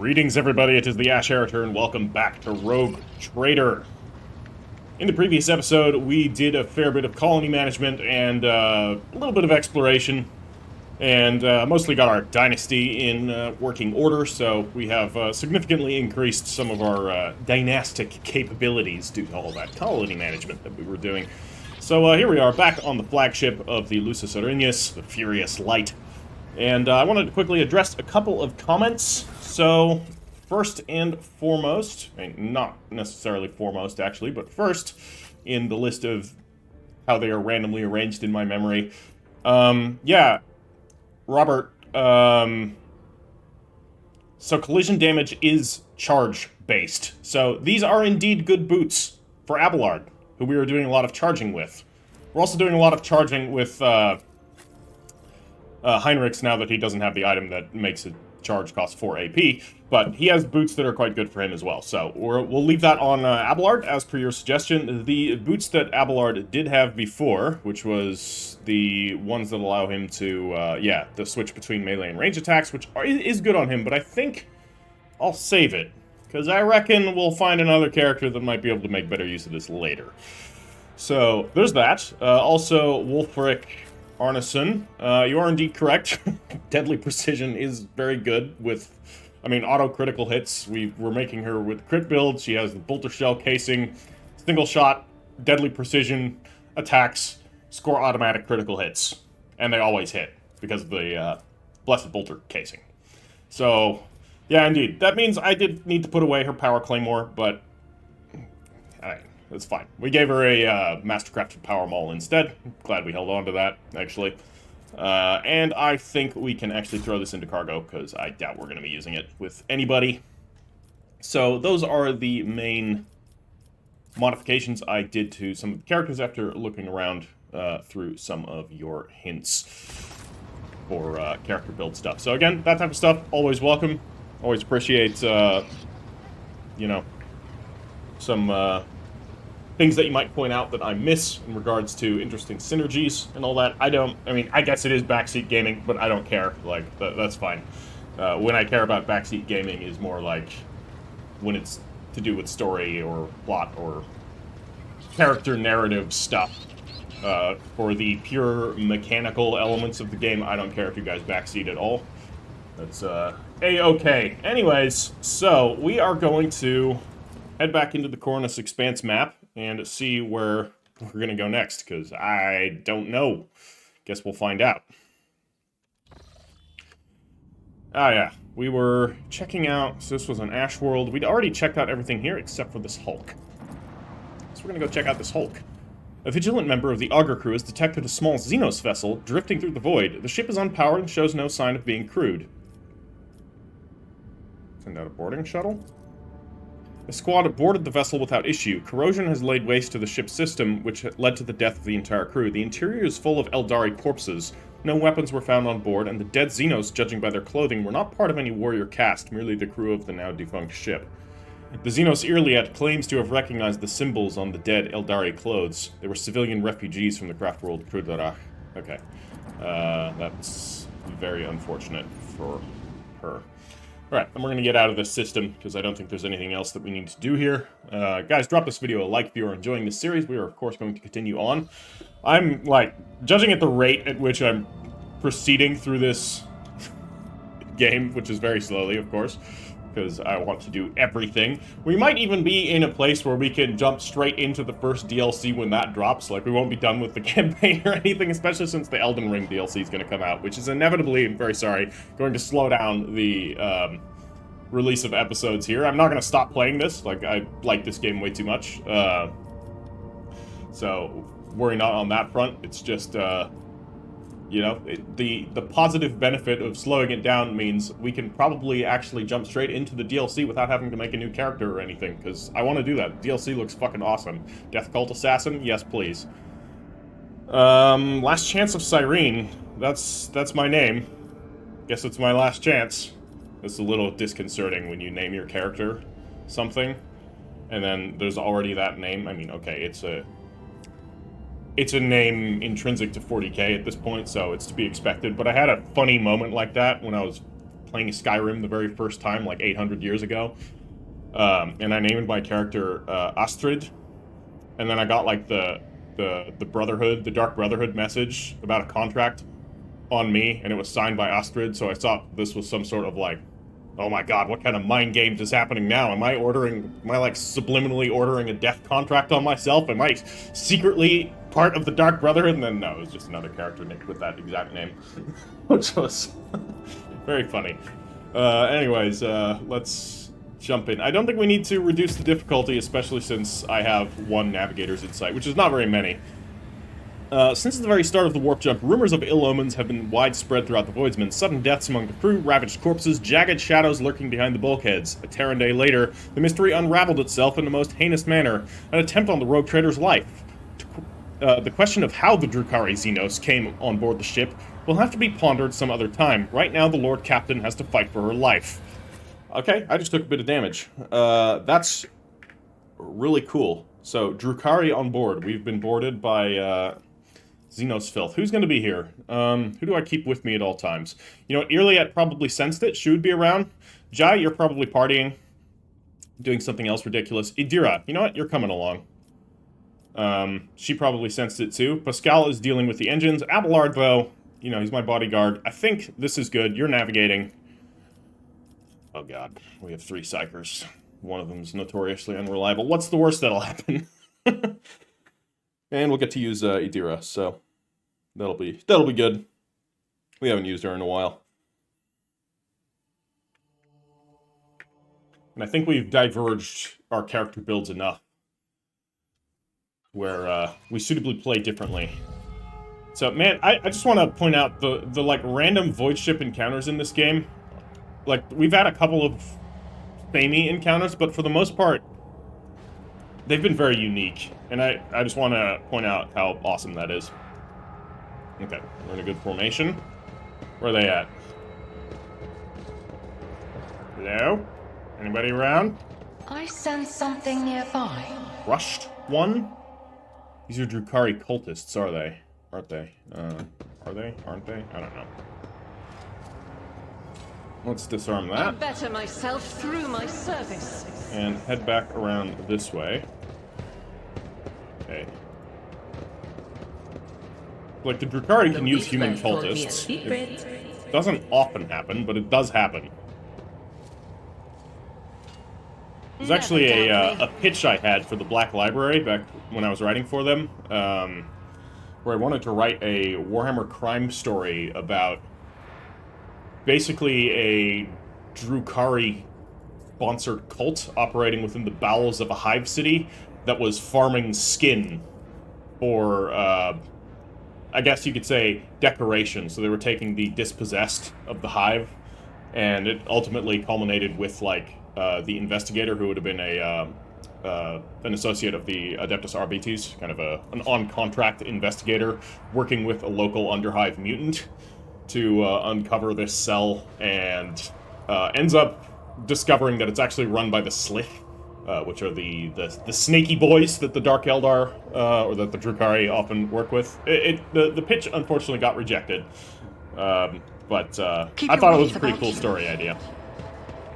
Greetings, everybody. It is the Ash Heritor, and welcome back to Rogue Trader. In the previous episode, we did a fair bit of colony management and a little bit of exploration, and mostly got our dynasty in working order, so we have significantly increased some of our dynastic capabilities due to all that colony management that we were doing. So here we are, back on the flagship of the Lucis Aurelius, the Furious Light. And I wanted to quickly address a couple of comments. So, first and foremost, I mean, not necessarily foremost actually, but first in the list of how they are randomly arranged in my memory. Yeah, Robert, so collision damage is charge-based. So these are indeed good boots for Abelard, who we are doing a lot of charging with. We're also doing a lot of charging with Heinrichs now that he doesn't have the item that makes a charge cost 4 AP, but he has boots that are quite good for him as well. So we'll leave that on Abelard, as per your suggestion. The boots that Abelard did have before, which was the ones that allow him to, yeah, the switch between melee and range attacks, which is good on him, but I think I'll save it, because I reckon we'll find another character that might be able to make better use of this later. So, there's that. Also, Wolfric Arneson, you are indeed correct. Deadly Precision is very good with, I mean, auto-critical hits. We're making her with crit build. She has the bolter shell casing, single shot, Deadly Precision attacks, score automatic critical hits. And they always hit, because of the Blessed Bolter casing. So, yeah, indeed. That means I did need to put away her Power Claymore, but that's fine. We gave her a Mastercrafted Power Maul instead. Glad we held on to that, actually. And I think we can actually throw this into cargo, because I doubt we're going to be using it with anybody. So those are the main modifications I did to some of the characters after looking around through some of your hints for character build stuff. So again, that type of stuff, always welcome. Always appreciate, you know, some things that you might point out that I miss in regards to interesting synergies and all that. I mean, I guess it is backseat gaming, but I don't care. Like, that's fine. When I care about backseat gaming is more like when it's to do with story or plot or character narrative stuff. For the pure mechanical elements of the game, I don't care if you guys backseat at all. That's, A-okay. Anyways, so we are going to head back into the Cornus Expanse map and see where we're going to go next, because I don't know. Guess we'll find out. Ah, yeah. We were checking out, so this was an Ash World. We'd already checked out everything here except for this Hulk. So we're going to go check out this Hulk. A vigilant member of the Augur crew has detected a small Xenos vessel drifting through the void. The ship is unpowered and shows no sign of being crewed. Send out a boarding shuttle? The squad boarded the vessel without issue. Corrosion has laid waste to the ship's system, which led to the death of the entire crew. The interior is full of Eldari corpses. No weapons were found on board, and the dead Xenos, judging by their clothing, were not part of any warrior caste, merely the crew of the now-defunct ship. The Xenos Irliet claims to have recognized the symbols on the dead Eldari clothes. They were civilian refugees from the craft world Krudarach. Okay. That's very unfortunate for her. Alright, and we're going to get out of this system, because I don't think there's anything else that we need to do here. Guys, drop this video a like if you are enjoying this series. We are, of course, going to continue on. I'm, like, judging at the rate at which I'm proceeding through this game, which is very slowly, of course, because I want to do everything. We might even be in a place where we can jump straight into the first DLC when that drops. Like, we won't be done with the campaign or anything, especially since the Elden Ring DLC is going to come out, which is inevitably, I'm very sorry, going to slow down the release of episodes here. I'm not going to stop playing this. Like, I like this game way too much. So, worry not on that front. It's just, you know, the positive benefit of slowing it down means we can probably actually jump straight into the DLC without having to make a new character or anything, because I want to do that. DLC looks fucking awesome. Death Cult Assassin? Yes, please. Last Chance of Cyrene. That's my name. Guess it's my last chance. It's a little disconcerting when you name your character something, and then there's already that name. I mean, okay, it's a name intrinsic to 40k at this point, so it's to be expected, but I had a funny moment like that when I was playing Skyrim the very first time, like 800 years ago. And I named my character Astrid. And then I got like the Brotherhood, the Dark Brotherhood message about a contract on me, and it was signed by Astrid, so I thought this was some sort of like, oh my god, what kind of mind games is happening now? Am I like subliminally ordering a death contract on myself? Am I secretly part of the Dark Brotherhood? And then no, it was just another character nicked with that exact name, which was very funny. Anyways, let's jump in. I don't think we need to reduce the difficulty, especially since I have 1 Navigator's Insight, which is not very many. Since the very start of the warp jump, rumors of ill omens have been widespread throughout the Voidsmen. Sudden deaths among the crew, ravaged corpses, jagged shadows lurking behind the bulkheads. A Terran day later, the mystery unraveled itself in the most heinous manner, an attempt on the rogue trader's life. The question of how the Drukhari Xenos came on board the ship will have to be pondered some other time. Right now, the Lord Captain has to fight for her life. Okay, I just took a bit of damage. That's really cool. So, Drukhari on board. We've been boarded by, Xenos filth. Who's going to be here? Who do I keep with me at all times? You know, Irliet probably sensed it. She would be around. Jai, you're probably partying. Doing something else ridiculous. Idira, you know what? You're coming along. She probably sensed it too. Pascal is dealing with the engines. Abelard, though, you know, he's my bodyguard. I think this is good. You're navigating. Oh god, we have 3 Psykers. One of them's notoriously unreliable. What's the worst that'll happen? And we'll get to use Idira, so that'll be good. We haven't used her in a while. And I think we've diverged our character builds enough where we suitably play differently. So, man, I just want to point out the like random void ship encounters in this game. Like, we've had a couple of samey encounters, but for the most part, they've been very unique, and I just want to point out how awesome that is. Okay, we're in a good formation. Where are they at? Hello? Anybody around? I sense something nearby. Rushed one? These are Drukhari cultists, are they? Aren't they? Are they? Aren't they? I don't know. Let's disarm that. I better myself through my service. And head back around this way. Okay. Like, the Drukhari can use human cultists. It doesn't often happen, but it does happen. There's actually a pitch I had for the Black Library back when I was writing for them, where I wanted to write a Warhammer crime story about basically a Drukhari-sponsored cult operating within the bowels of a hive city that was farming skin for, I guess you could say, decoration. So they were taking the dispossessed of the hive, and it ultimately culminated with, like, the investigator, who would have been an associate of the Adeptus Arbites, kind of an on-contract investigator, working with a local underhive mutant to uncover this cell, and ends up discovering that it's actually run by the Slith, which are the snaky boys that the Dark Eldar, or that the Drukhari often work with. The pitch, unfortunately, got rejected, but I thought it was a pretty cool story idea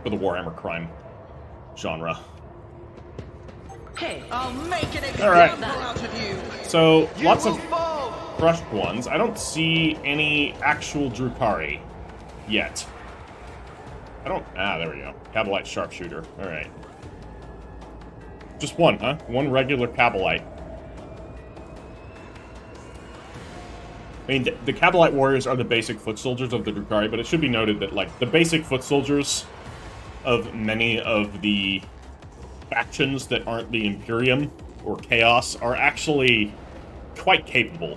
for the Warhammer crime genre. Hey, I'll make an example out of you. So, lots of crushed ones. I don't see any actual Drukhari yet. There we go. Kabalite sharpshooter. Alright. Just one, huh? One regular Kabalite. I mean, the Kabalite warriors are the basic foot soldiers of the Drukhari, but it should be noted that, like, the basic foot soldiers of many of the factions that aren't the Imperium or Chaos are actually quite capable.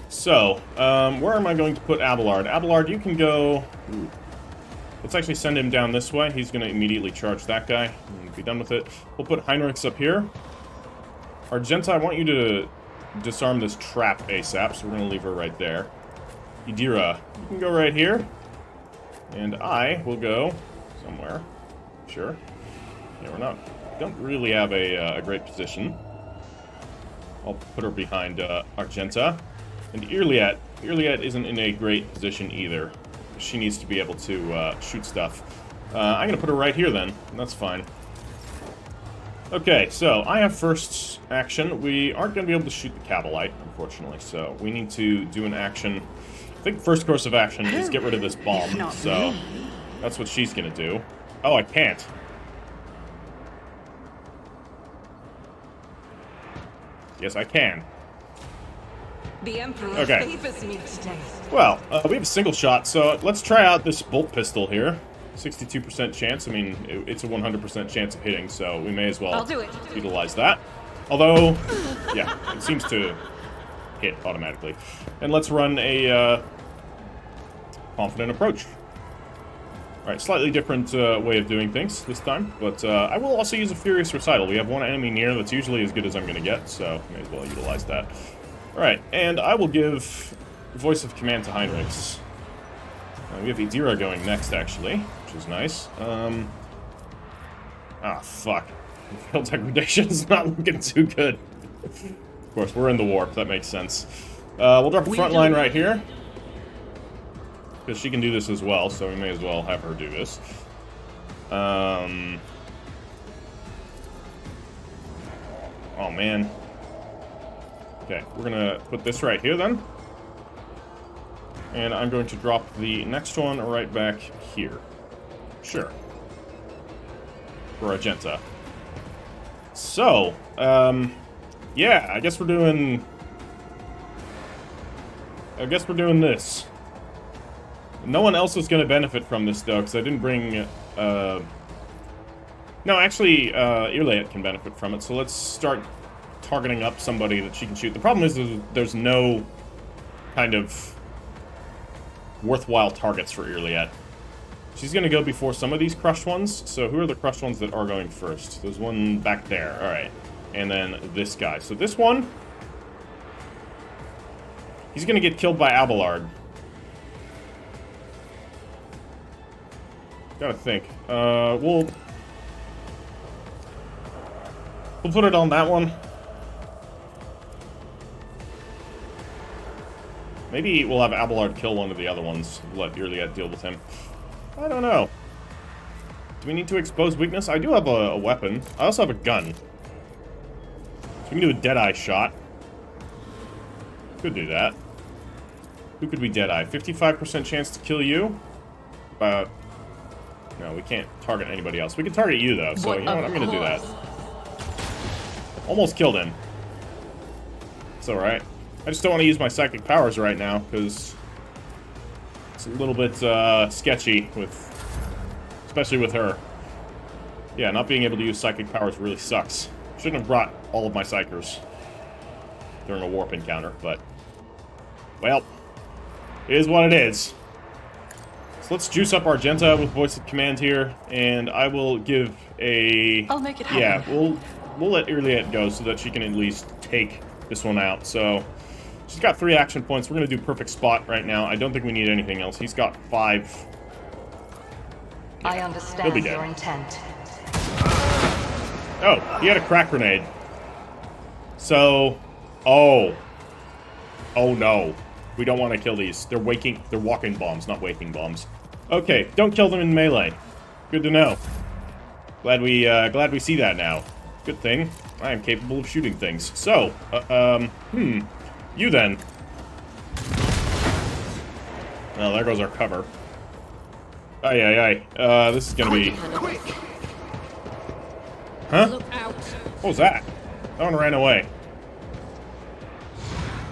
So, where am I going to put Abelard? Abelard, you can go... Ooh. Let's actually send him down this way. He's going to immediately charge that guy and be done with it. We'll put Heinrichs up here. Argenta, I want you to disarm this trap ASAP, so we're going to leave her right there. Idira, you can go right here. And I will go somewhere. Sure. Yeah, don't really have a great position. I'll put her behind Argenta. And Irliet isn't in a great position either. She needs to be able to shoot stuff. I'm going to put her right here then. That's fine. Okay, so I have first action. We aren't going to be able to shoot the Cavalite, unfortunately, so we need to do an action. I think first course of action is get rid of this bomb, so that's what she's going to do. Oh, I can't. Yes, I can. The Emperor Okay. favors me today. Well, we have a single shot, so let's try out this bolt pistol here. 62% chance. I mean, it's a 100% chance of hitting, so we may as well I'll do it. utilize that. Although, yeah, it seems to hit automatically. And let's run a confident approach. Alright, slightly different way of doing things this time, but I will also use a Furious Recital. We have one enemy near that's usually as good as I'm going to get, so may as well utilize that. Alright, and I will give Voice of Command to Heinrichs. We have Idira going next, actually, which is nice. Ah, fuck. Failed degradation's not looking too good. Of course, we're in the warp, that makes sense. We'll drop a front line right here. Because she can do this as well, so we may as well have her do this. Oh, man. Okay, we're gonna put this right here, then. And I'm going to drop the next one right back here. Sure. For Argenta. So, yeah, I guess we're doing this. No one else is going to benefit from this, though, because I didn't bring, No, actually, Irliet can benefit from it, so let's start targeting up somebody that she can shoot. The problem is there's no kind of worthwhile targets for Irliet. She's going to go before some of these crushed ones, so who are the crushed ones that are going first? There's one back there, alright. And then this guy. So this one, he's going to get killed by Abelard. Gotta think. We'll put it on that one. Maybe we'll have Abelard kill one of the other ones. Let Irliet deal with him. I don't know. Do we need to expose weakness? I do have a weapon. I also have a gun. So we can do a Deadeye shot. Could do that. Who could we Deadeye? 55% chance to kill you? About... No, we can't target anybody else. We can target you, though, so you know what? I'm gonna do that. Almost killed him. It's alright. I just don't want to use my psychic powers right now, because it's a little bit sketchy, especially with her. Yeah, not being able to use psychic powers really sucks. Shouldn't have brought all of my Psykers during a warp encounter, but... Well, it is what it is. So let's juice up Argenta with Voice of Command here, and I will give a... I'll make it happen. Yeah, we'll let Irliet go so that she can at least take this one out. So she's got 3 action points. We're going to do Perfect Spot right now. I don't think we need anything else. He's got 5. I He'll be understand dead. your intent. Oh, he had a crack grenade. So, oh no. We don't want to kill these. They're walking bombs, not waking bombs. Okay, don't kill them in melee. Good to know. Glad we see that now. Good thing. I am capable of shooting things. So, you then. Well, there goes our cover. Aye. This is gonna be... Huh? Look out. What was that? That one ran away.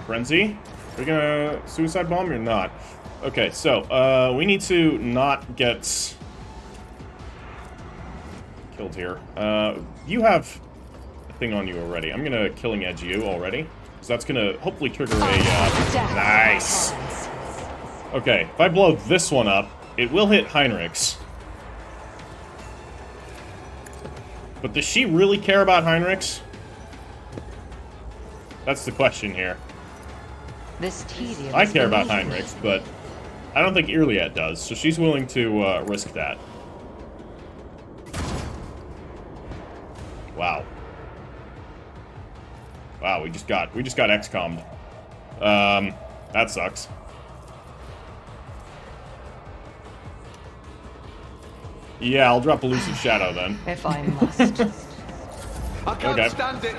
Frenzy? Are we gonna suicide bomb or not? Okay, so, we need to not get killed here. You have a thing on you already. I'm gonna Killing Edge you already. So that's gonna hopefully trigger a, nice! Okay, if I blow this one up, it will hit Heinrichs. But does she really care about Heinrichs? That's the question here. This tedium I care about Heinrichs, but I don't think Irliet does, so she's willing to risk that. Wow. Wow, we just got XCOM'd. That sucks. Yeah, I'll drop Elusive Shadow then. If I must. I can't Okay. stand it.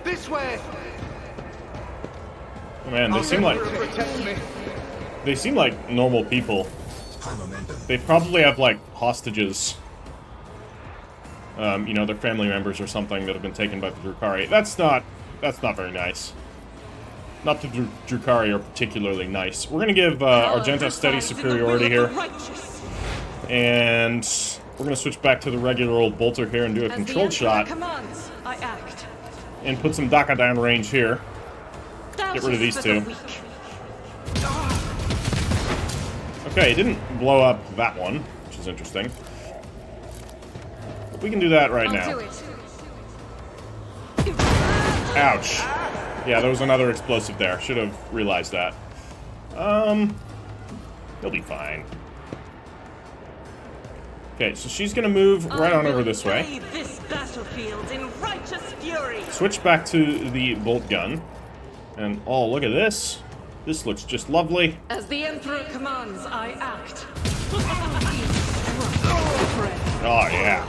This way. Oh, man, they I'll seem get like her to protect me. they seem like normal people. They probably have like hostages. You know, their family members or something that have been taken by the Drukhari. That's not very nice. Not the Drukhari are particularly nice. We're gonna give Argenta steady superiority here. And we're gonna switch back to the regular old bolter here and do a controlled shot. Commands, I act. And put some Daka down range here. Get rid of these two. Okay, it didn't blow up that one, which is interesting. But we can do that right now. Ouch. Yeah, there was another explosive there. Should have realized that. He'll be fine. Okay, so she's gonna move right on over this way. This battlefield in righteous fury. Switch back to the bolt gun. And, oh, look at this. This looks just lovely. As the Emperor commands, I act. Oh, yeah.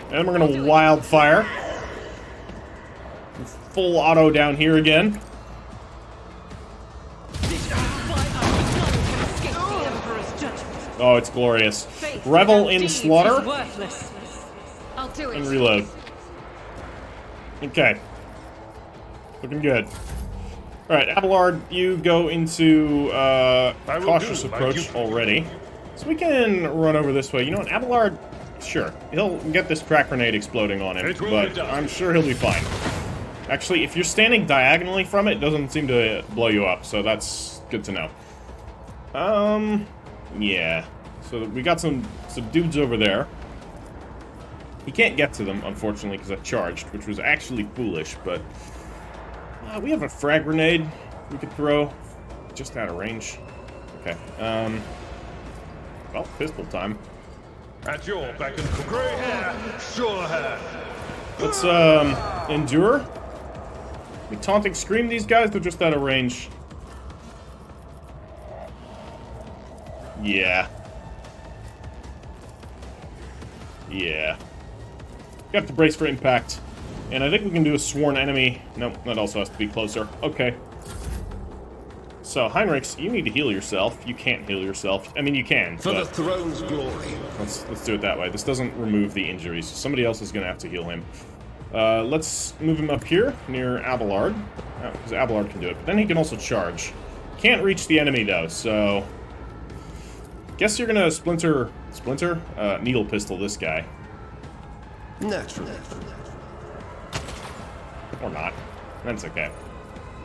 And we're gonna wildfire. Full auto down here again. Oh, it's glorious. Revel in slaughter. I'll do it. And reload. Okay. Looking good. Alright, Abelard, you go into cautious approach already. So we can run over this way. You know what, Abelard, sure. He'll get this crack grenade exploding on him, but I'm sure he'll be fine. Actually, if you're standing diagonally from it, it doesn't seem to blow you up, so that's good to know. Yeah. So we got some dudes over there. He can't get to them, unfortunately, because I charged, which was actually foolish, but... we have a frag grenade we could throw, just out of range. Okay, well, pistol time. At your beck and call. Grey hair, sure hair. Let's, endure. We taunting scream these guys, they're just out of range. Yeah. Yeah. Got to brace for impact. And I think we can do a sworn enemy. Nope, that also has to be closer. Okay. So, Heinrichs, you need to heal yourself. You can't heal yourself. I mean, you can, For but the throne's glory. let's do it that way. This doesn't remove the injuries. Somebody else is going to have to heal him. Let's move him up here, near Abelard. Because Abelard can do it. But then he can also charge. Can't reach the enemy, though, so... Guess you're going to splinter... needle pistol this guy. Naturally. Or not. That's okay.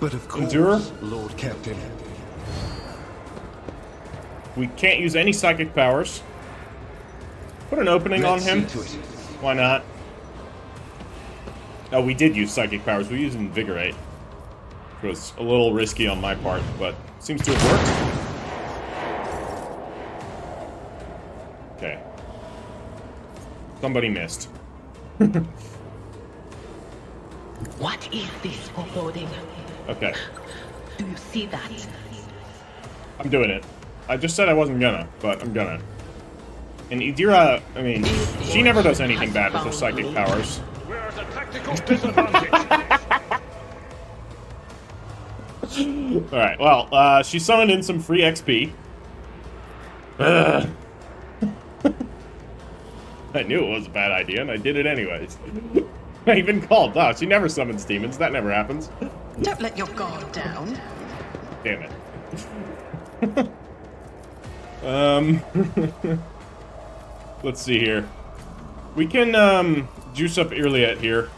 But of course, Endure. Lord Captain. We can't use any psychic powers. Put an opening Let's on him. see to it. Why not? Oh, we did use psychic powers. We used Invigorate. It was a little risky on my part, but seems to have worked. Okay. Somebody missed. What is this foreboding? Okay. Do you see that? I'm doing it. I just said I wasn't gonna, but I'm gonna. And Idira, I mean, she never does anything bad with her psychic powers. We're at a tactical disadvantage. Alright, well, she summoned in some free XP. Ugh. I knew it was a bad idea, and I did it anyways. I even called. Oh, she never summons demons. That never happens. Don't let your guard down. Damn it. Let's see here. We can, juice up Irliet here.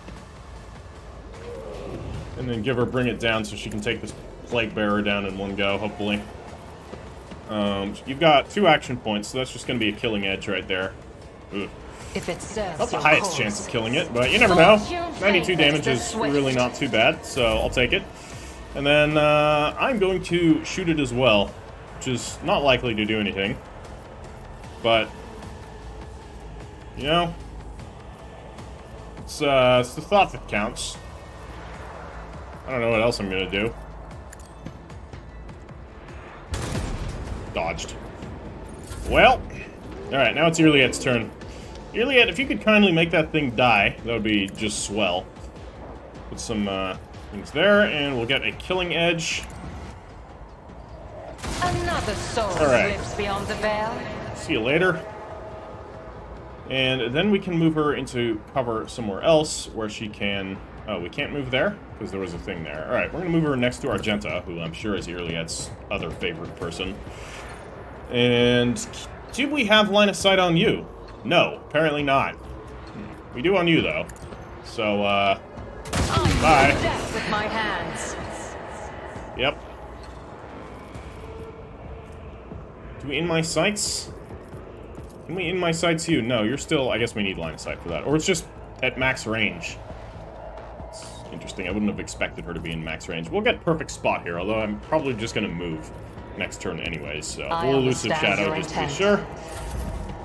And then give her Bring It Down so she can take this Plague Bearer down in one go, hopefully. You've got 2 action points, so that's just gonna be a killing edge right there. Ugh. If it serves Not the your highest cause. chance of killing it, but you never know. 92 damage is really not too bad, so I'll take it. And then I'm going to shoot it as well, which is not likely to do anything. But, you know, it's the thought that counts. I don't know what else I'm going to do. dodged. Well, alright, now it's Irliet's turn. Irliet, if you could kindly make that thing die, that would be just swell. Put some things there, and we'll get a killing edge. Another soul Alright. slips beyond the veil. See you later. And then we can move her into cover somewhere else where she can... Oh, we can't move there? Because there was a thing there. Alright, we're going to move her next to Argenta, who I'm sure is Irliet's other favorite person. And do we have line of sight on you? No, apparently not. We do on you, though. So, bye. Death with my hands. Yep. Do we in my sights? Can we in my sights you? No, you're still... I guess we need line of sight for that. Or it's just at max range. It's interesting. I wouldn't have expected her to be in max range. We'll get perfect spot here, although I'm probably just going to move next turn anyways. So we'll elusive shadow just to be sure.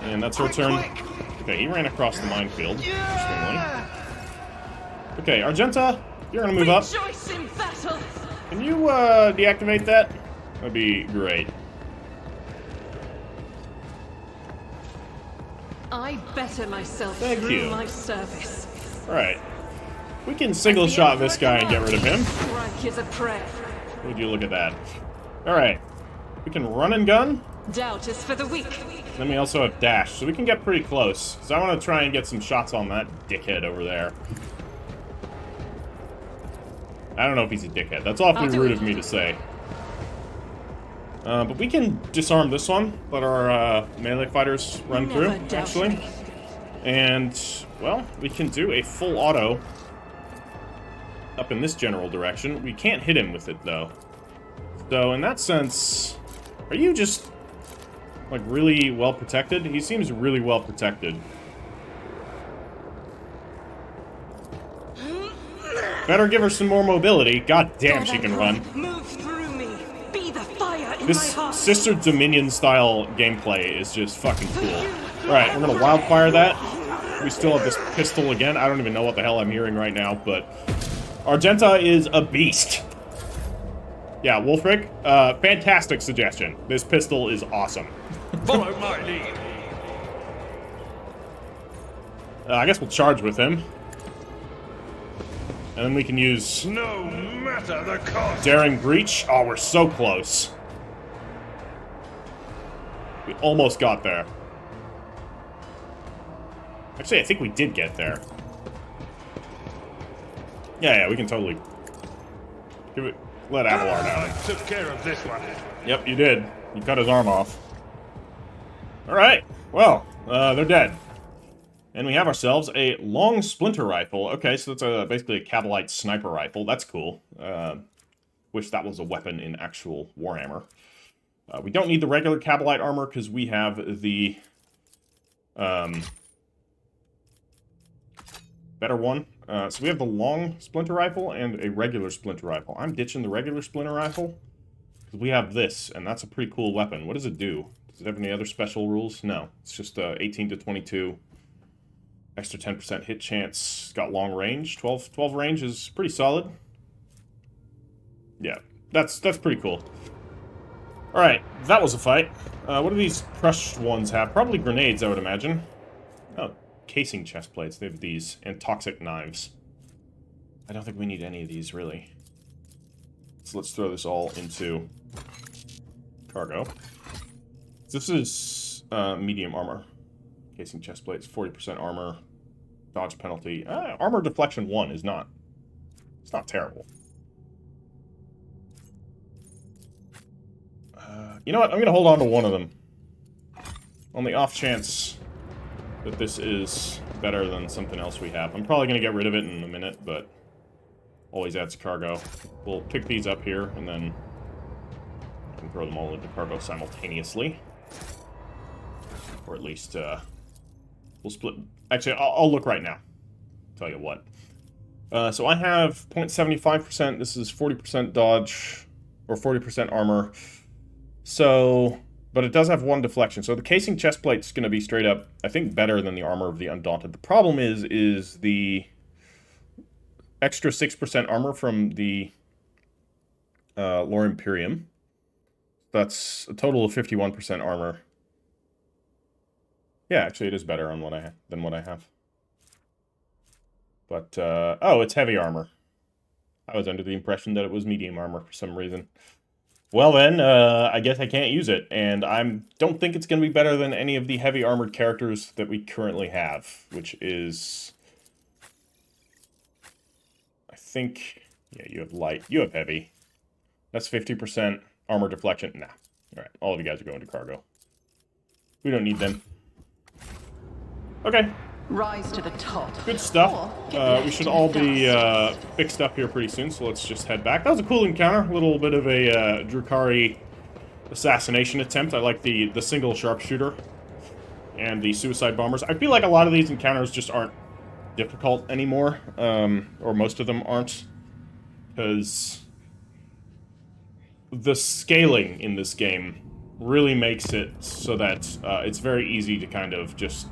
And that's her turn. Okay, he ran across the minefield. Interestingly. Okay, Argenta, you're going to move up. Rejoice in battle. Can you deactivate that? That'd be great. I better myself Thank through you. my service. Alright. We can single shot this guy and get rid of him. Strike is a prayer. Would you look at that? Alright. We can run and gun. Doubt is for the weak. Then we also have dash, so we can get pretty close. So I want to try and get some shots on that dickhead over there. I don't know if he's a dickhead. That's awfully rude of me to say. But we can disarm this one. Let our melee fighters run through, actually. And, well, we can do a full auto up in this general direction. We can't hit him with it, though. So, in that sense, are you just, like, really well protected? He seems really well protected. Better give her some more mobility. God damn, she can run. Move through me. Be the fire in This my heart. Sister Dominion style gameplay is just fucking cool. Alright, we're gonna wildfire that. We still have this pistol again. I don't even know what the hell I'm hearing right now, but Argenta is a beast. Yeah, Wolfric, fantastic suggestion. This pistol is awesome. Follow my lead. I guess we'll charge with him. And then we can use No matter the cost. Daring Breach. Oh, we're so close. We almost got there. Actually, I think we did get there. Yeah, we can totally give it. Let Avalar down. Took care of this one. Yep, you did. You cut his arm off. Alright, well, they're dead. And we have ourselves a long splinter rifle. Okay, so that's basically a Cabalite sniper rifle. That's cool. Wish that was a weapon in actual Warhammer. We don't need the regular Cabalite armor because we have the better one. So we have the long splinter rifle and a regular splinter rifle. I'm ditching the regular splinter rifle because we have this, and that's a pretty cool weapon. What does it do? Does it have any other special rules? No. It's just 18 to 22. Extra 10% hit chance. It's got long range. 12 range is pretty solid. Yeah, that's pretty cool. Alright, that was a fight. What do these crushed ones have? Probably grenades, I would imagine. Oh, casing chest plates. They have these. And toxic knives. I don't think we need any of these, really. So let's throw this all into cargo. This is medium armor. Casing chest plates, 40% armor. Dodge penalty. Armor deflection 1 is not... It's not terrible. You know what? I'm going to hold on to one of them. On the off chance that this is better than something else we have. I'm probably going to get rid of it in a minute, but always adds cargo. We'll pick these up here, and then I can throw them all into cargo simultaneously. Or at least, we'll split... Actually, I'll look right now. Tell you what. So I have 0.75%. This is 40% dodge, or 40% armor. So, but it does have 1 deflection. So the casing chest plate's going to be straight up, I think, better than the armor of the Undaunted. The problem is the extra 6% armor from the Lore Imperium. That's a total of 51% armor. Yeah, actually, it is better on than what I have. But, oh, it's heavy armor. I was under the impression that it was medium armor for some reason. Well then, I guess I can't use it, and I don't think it's going to be better than any of the heavy armored characters that we currently have, which is... I think... Yeah, you have light. You have heavy. That's 50% armor deflection. Nah. Alright, all of you guys are going to cargo. We don't need them. Okay. Rise to the top. Good stuff. We should all be fixed up here pretty soon, so let's just head back. That was a cool encounter. A little bit of a Drukhari assassination attempt. I like the single sharpshooter and the suicide bombers. I feel like a lot of these encounters just aren't difficult anymore, or most of them aren't, because the scaling in this game really makes it so that it's very easy to kind of just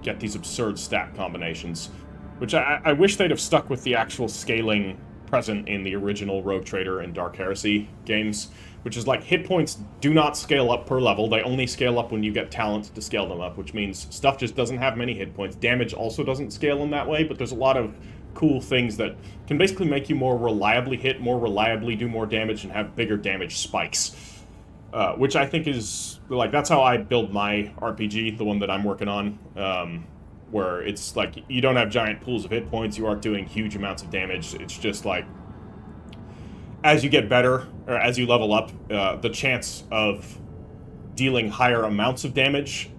get these absurd stat combinations, which I wish they'd have stuck with the actual scaling present in the original Rogue Trader and Dark Heresy games, which is like hit points do not scale up per level. They only scale up when you get talent to scale them up, which means stuff just doesn't have many hit points. Damage also doesn't scale in that way, but there's a lot of cool things that can basically make you more reliably hit, more reliably do more damage, and have bigger damage spikes. Which I think is, like, that's how I build my RPG, the one that I'm working on, where it's like, you don't have giant pools of hit points, you aren't doing huge amounts of damage, it's just like, as you get better, or as you level up, the chance of dealing higher amounts of damage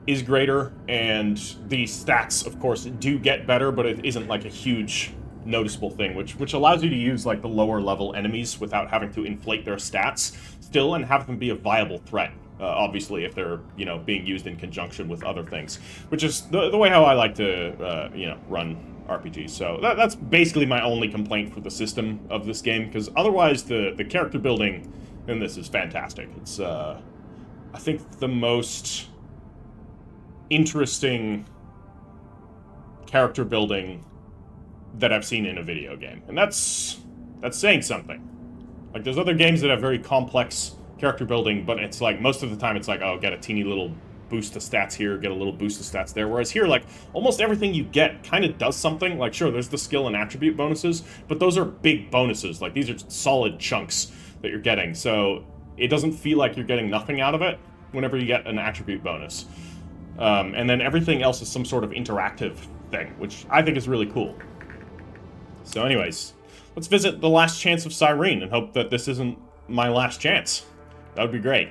is greater, and the stats, of course, do get better, but it isn't like a huge noticeable thing, which allows you to use like the lower level enemies without having to inflate their stats still and have them be a viable threat, obviously, if they're, you know, being used in conjunction with other things, which is the way how I like to you know, run RPGs. So that's basically my only complaint for the system of this game, because otherwise the character building in this is fantastic. It's I think the most interesting character building that I've seen in a video game. And that's saying something. Like, there's other games that have very complex character building, but it's like, most of the time it's like, oh, get a teeny little boost to stats here, get a little boost to stats there. Whereas here, like, almost everything you get kind of does something. Like, sure, there's the skill and attribute bonuses, but those are big bonuses. Like, these are solid chunks that you're getting. So it doesn't feel like you're getting nothing out of it whenever you get an attribute bonus. And then everything else is some sort of interactive thing, which I think is really cool. So anyways, let's visit the last chance of Cyrene and hope that this isn't my last chance. That would be great.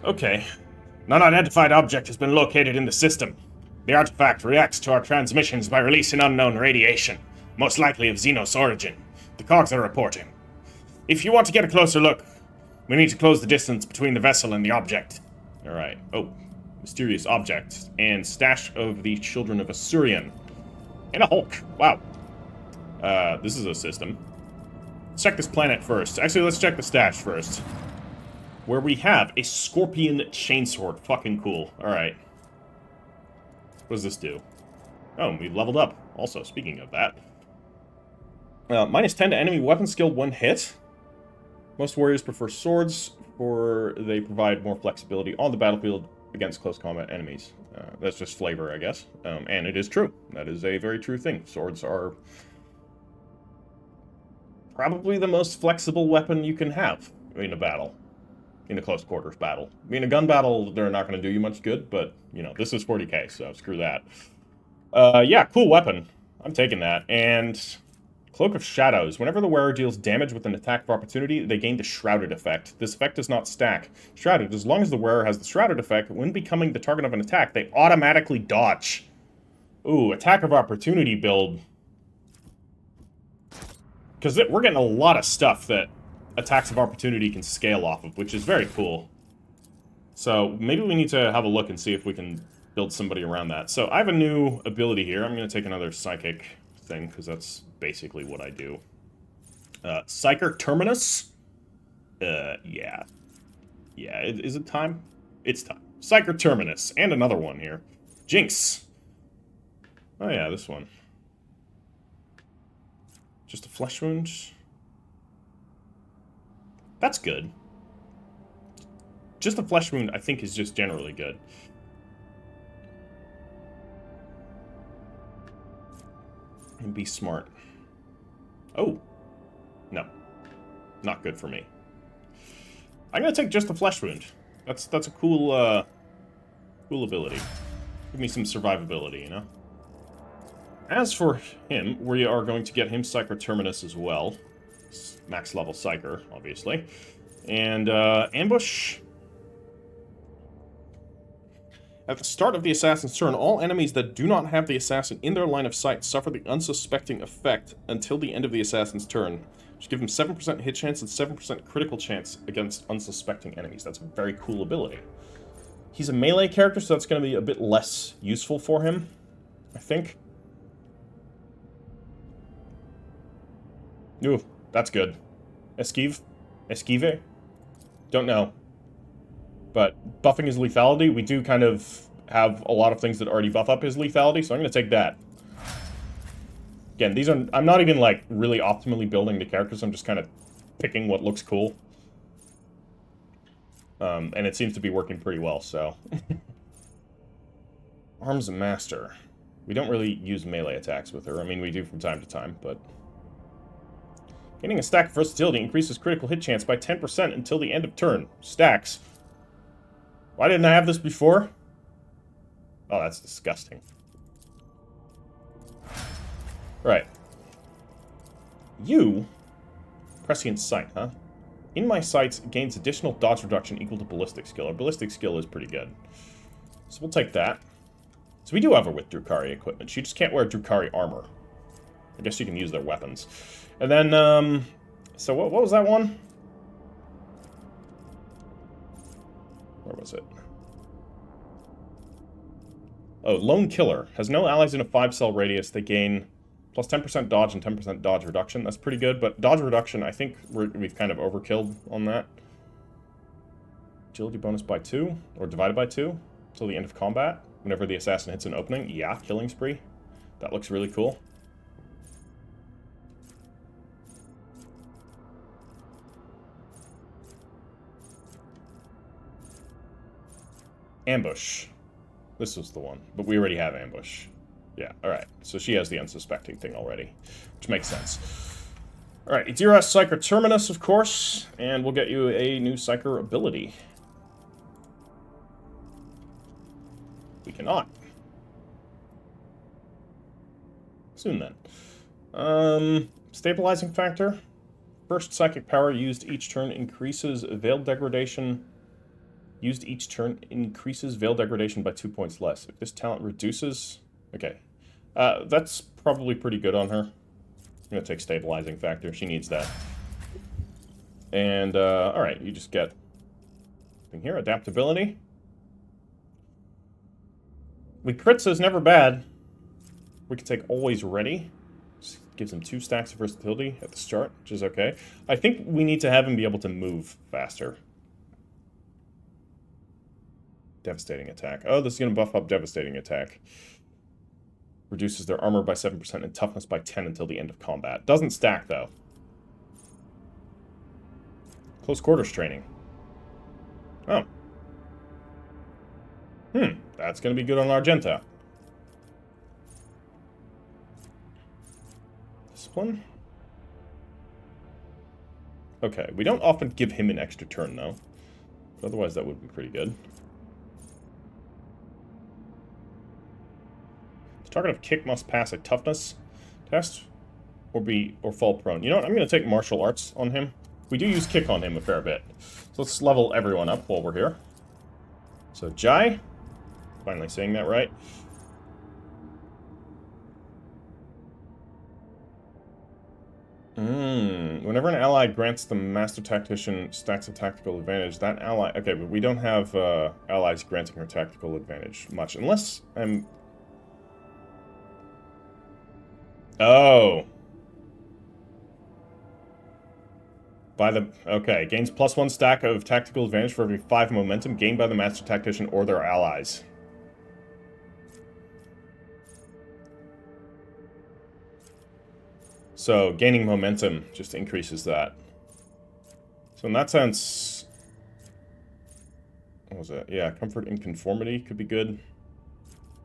Okay. An unidentified object has been located in the system. The artifact reacts to our transmissions by releasing unknown radiation, most likely of Xenos origin. The cogs are reporting. If you want to get a closer look, we need to close the distance between the vessel and the object. Alright. Oh. Mysterious object. And stash of the Children of Assyrian. And a Hulk. Wow. This is a system. Let's check this planet first. Actually, let's check the stash first. Where we have a Scorpion Chainsword. Fucking cool. Alright. What does this do? Oh, we've leveled up. Also, speaking of that. Minus 10 to enemy weapon skill 1 hit. Most warriors prefer swords, for they provide more flexibility on the battlefield against close combat enemies. That's just flavor, I guess. And it is true. That is a very true thing. Swords are probably the most flexible weapon you can have in a battle. In a close quarters battle. I mean, a gun battle, they're not going to do you much good, but, you know, this is 40k, so screw that. Yeah, cool weapon. I'm taking that. And Cloak of Shadows. Whenever the wearer deals damage with an attack of opportunity, they gain the Shrouded effect. This effect does not stack. Shrouded, as long as the wearer has the Shrouded effect, when becoming the target of an attack, they automatically dodge. Ooh, attack of opportunity build. Because we're getting a lot of stuff that attacks of opportunity can scale off of, which is very cool. So maybe we need to have a look and see if we can build somebody around that. So I have a new ability here. I'm going to take another psychic thing, because that's basically what I do. Psyker Terminus? Yeah. Yeah, is it time? It's time. Psyker Terminus. And another one here. Jinx. Oh yeah, this one. Just a flesh wound. that's good. Just a flesh wound, I think, is just generally good. And be smart. Oh. No. Not good for me. I'm gonna take just a flesh wound. That's a cool, cool ability. Give me some survivability, you know? As for him, we are going to get him Psyker Terminus as well. Max level Psyker, obviously. And, ambush. At the start of the assassin's turn, all enemies that do not have the assassin in their line of sight suffer the unsuspecting effect until the end of the assassin's turn. Just give him 7% hit chance and 7% critical chance against unsuspecting enemies. That's a very cool ability. He's a melee character, so that's going to be a bit less useful for him, I think. Ooh, that's good. Esquive? Esquive? Don't know. But buffing his lethality, we do kind of have a lot of things that already buff up his lethality, so I'm going to take that. Again, these are... I'm not even, like, really optimally building the characters, I'm just kind of picking what looks cool. And it seems to be working pretty well, so... Arms Master. We don't really use melee attacks with her. I mean, we do from time to time, but... Gaining a stack of versatility increases critical hit chance by 10% until the end of turn. Stacks. Why didn't I have this before? Oh, that's disgusting. Right. You... Prescient Sight, huh? In my sights, gains additional dodge reduction equal to ballistic skill. Our ballistic skill is pretty good. So we'll take that. So we do have her with Drukhari equipment. She just can't wear Drukhari armor. I guess she can use their weapons. And then, so what was that one? Where was it? Oh, Lone Killer. Has no allies in a 5-cell radius. They gain plus 10% dodge and 10% dodge reduction. That's pretty good, but dodge reduction, I think we've kind of overkilled on that. Agility bonus by 2, or divided by 2, till the end of combat. Whenever the assassin hits an opening. Yeah, killing spree. That looks really cool. Ambush. This was the one, but we already have ambush. Yeah, alright. So she has the unsuspecting thing already, which makes sense. Alright, Idira Psyker Terminus, of course, and we'll get you a new Psyker ability. We cannot. Soon then. Stabilizing factor. First psychic power used each turn increases veil degradation. Used each turn increases veil degradation by 2 points less. If this talent reduces... Okay. That's probably pretty good on her. I'm going to take stabilizing factor. She needs that. And, alright, you just get... Thing here, adaptability. We crits is never bad. We can take always ready. Just gives him 2 stacks of versatility at the start, which is okay. I think we need to have him be able to move faster. Devastating attack. Oh, this is going to buff up devastating attack. Reduces their armor by 7% and toughness by 10 until the end of combat. Doesn't stack, though. Close quarters training. Oh. That's going to be good on Argenta. Discipline? Okay, we don't often give him an extra turn, though. Otherwise, that would be pretty good. Target of kick must pass a toughness test or fall prone. You know what? I'm going to take martial arts on him. We do use kick on him a fair bit. So let's level everyone up while we're here. So Jai. Finally saying that right. Whenever an ally grants the Master Tactician stacks of tactical advantage, that ally... Okay, but we don't have allies granting her tactical advantage much. Unless I'm... Oh. Okay, gains +1 stack of tactical advantage for every 5 momentum gained by the Master Tactician or their allies. So, gaining momentum just increases that. So in that sense... What was it? Yeah, comfort and conformity could be good.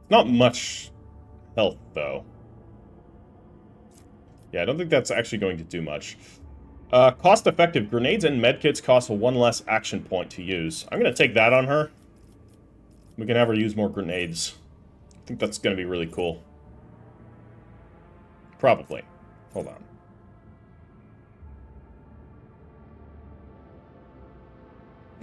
Not much health, though. Yeah, I don't think that's actually going to do much. Cost-effective. Grenades and medkits cost 1 less action point to use. I'm going to take that on her. We can have her use more grenades. I think that's going to be really cool. Probably. Hold on.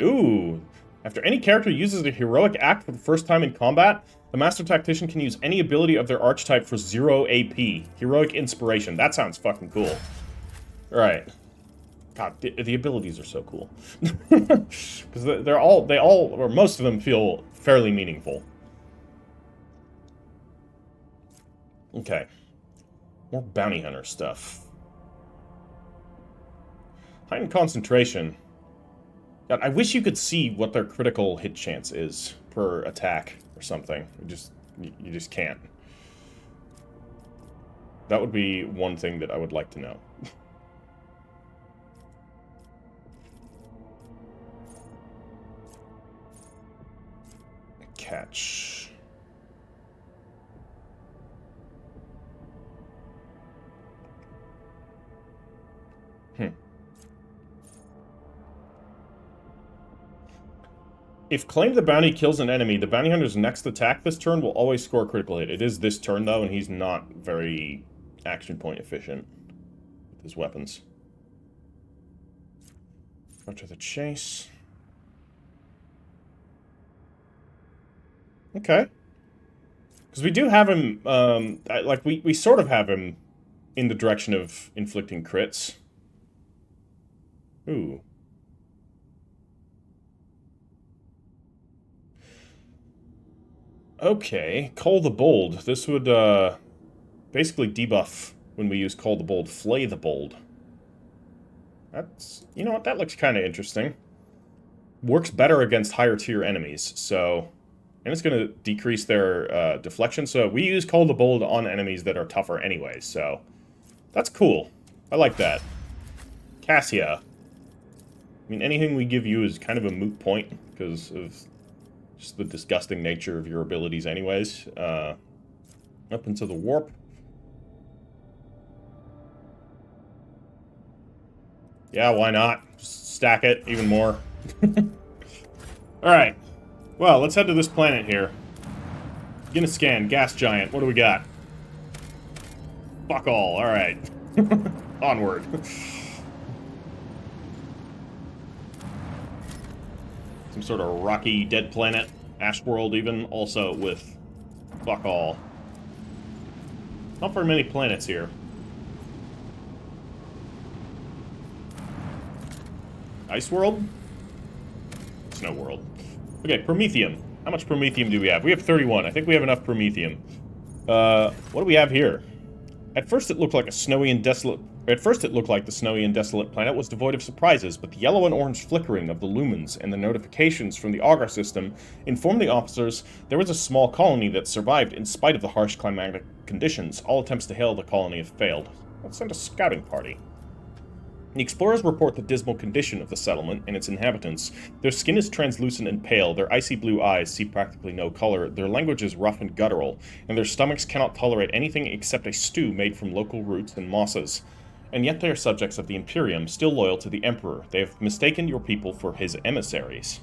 Ooh. After any character uses a heroic act for the first time in combat, the Master Tactician can use any ability of their archetype for 0 AP. Heroic Inspiration. That sounds fucking cool. Alright. God, the abilities are so cool. Because they all, or most of them feel fairly meaningful. Okay. More bounty hunter stuff. Heightened concentration. God, I wish you could see what their critical hit chance is per attack or something. You just can't. That would be one thing that I would like to know. Catch. If Claim the Bounty kills an enemy, the bounty hunter's next attack this turn will always score a critical hit. It is this turn, though, and he's not very action point efficient with his weapons. Go to the chase. Okay. Because we do have him, like, we sort of have him in the direction of inflicting crits. Ooh. Okay, Call the Bold. This would, basically debuff when we use Call the Bold, Flay the Bold. That's, you know what, that looks kind of interesting. Works better against higher tier enemies, so... And it's going to decrease their, deflection, so we use Call the Bold on enemies that are tougher anyway, so... That's cool. I like that. Cassia. I mean, anything we give you is kind of a moot point, because of... just the disgusting nature of your abilities anyways. Up into the warp. Yeah, why not? Just stack it even more. Alright. Well, let's head to this planet here. Begin a scan. Gas giant. What do we got? Fuck all. Alright. Onward. Some sort of rocky, dead planet. Ash world, even. Also with fuck all. Not very many planets here. Ice world? Snow world. Okay, Promethium. How much Promethium do we have? We have 31. I think we have enough Promethium. What do we have here? At first it looked like a snowy and desolate... At first it looked like the snowy and desolate planet was devoid of surprises, but the yellow and orange flickering of the lumens and the notifications from the auger system informed the officers there was a small colony that survived in spite of the harsh climatic conditions. All attempts to hail the colony have failed. Let's send a scouting party. The explorers report the dismal condition of the settlement and its inhabitants. Their skin is translucent and pale, their icy blue eyes see practically no color, their language is rough and guttural, and their stomachs cannot tolerate anything except a stew made from local roots and mosses. And yet they are subjects of the Imperium, still loyal to the Emperor. They have mistaken your people for his emissaries.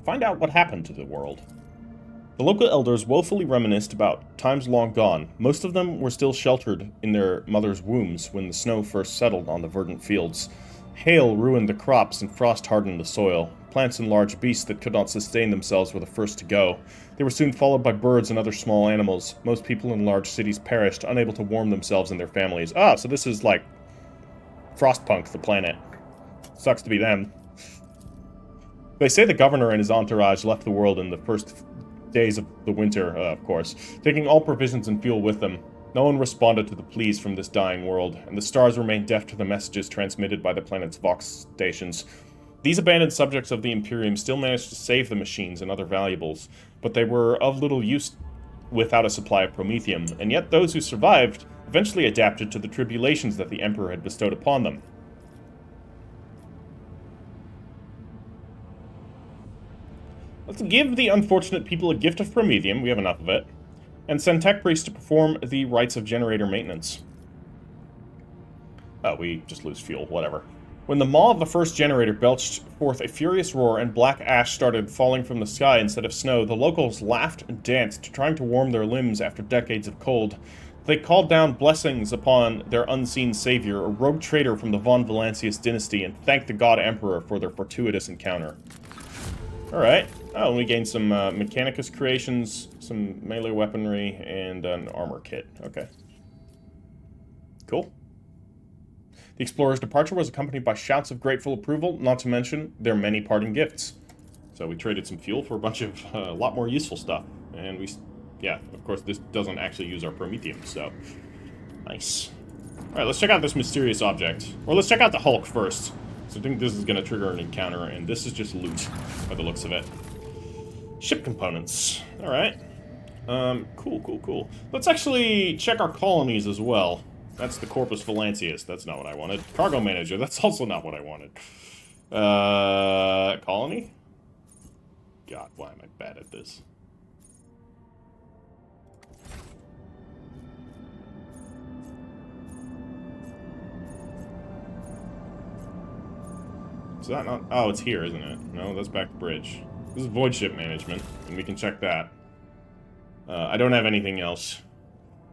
Find out what happened to the world. The local elders woefully reminisced about times long gone. Most of them were still sheltered in their mothers' wombs when the snow first settled on the verdant fields. Hail ruined the crops and frost hardened the soil. Plants and large beasts that could not sustain themselves were the first to go. They were soon followed by birds and other small animals. Most people in large cities perished, unable to warm themselves and their families. Ah, so this is like Frostpunk, the planet. Sucks to be them. They say the governor and his entourage left the world in the first days of the winter, of course, taking all provisions and fuel with them. No one responded to the pleas from this dying world, and the stars remained deaf to the messages transmitted by the planet's Vox stations. These abandoned subjects of the Imperium still managed to save the machines and other valuables, but they were of little use without a supply of Promethium, and yet those who survived eventually adapted to the tribulations that the Emperor had bestowed upon them. Let's give the unfortunate people a gift of promethium, we have enough of it, and send tech priests to perform the rites of generator maintenance. Oh, we just lose fuel, whatever. When the maw of the first generator belched forth a furious roar and black ash started falling from the sky instead of snow, the locals laughed and danced, trying to warm their limbs after decades of cold. They called down blessings upon their unseen savior, a rogue traitor from the Von Valancius dynasty, and thanked the God Emperor for their fortuitous encounter. Alright. Oh, and we gained some Mechanicus creations, some melee weaponry, and an armor kit. Okay. Cool. The explorer's departure was accompanied by shouts of grateful approval, not to mention their many parting gifts. So we traded some fuel for a bunch of, a lot more useful stuff. And we, yeah, of course this doesn't actually use our promethium, so nice. Alright, let's check out this mysterious object. Or let's check out the Hulk first. So I think this is going to trigger an encounter, and this is just loot, by the looks of it. Ship components. Alright. Cool. Let's actually check our colonies as well. That's the Corpus Valancius. That's not what I wanted. Cargo manager. That's also not what I wanted. Colony? God, why am I bad at this? Is that not... Oh, it's here, isn't it? No, that's back to bridge. This is void ship management, and we can check that. I don't have anything else.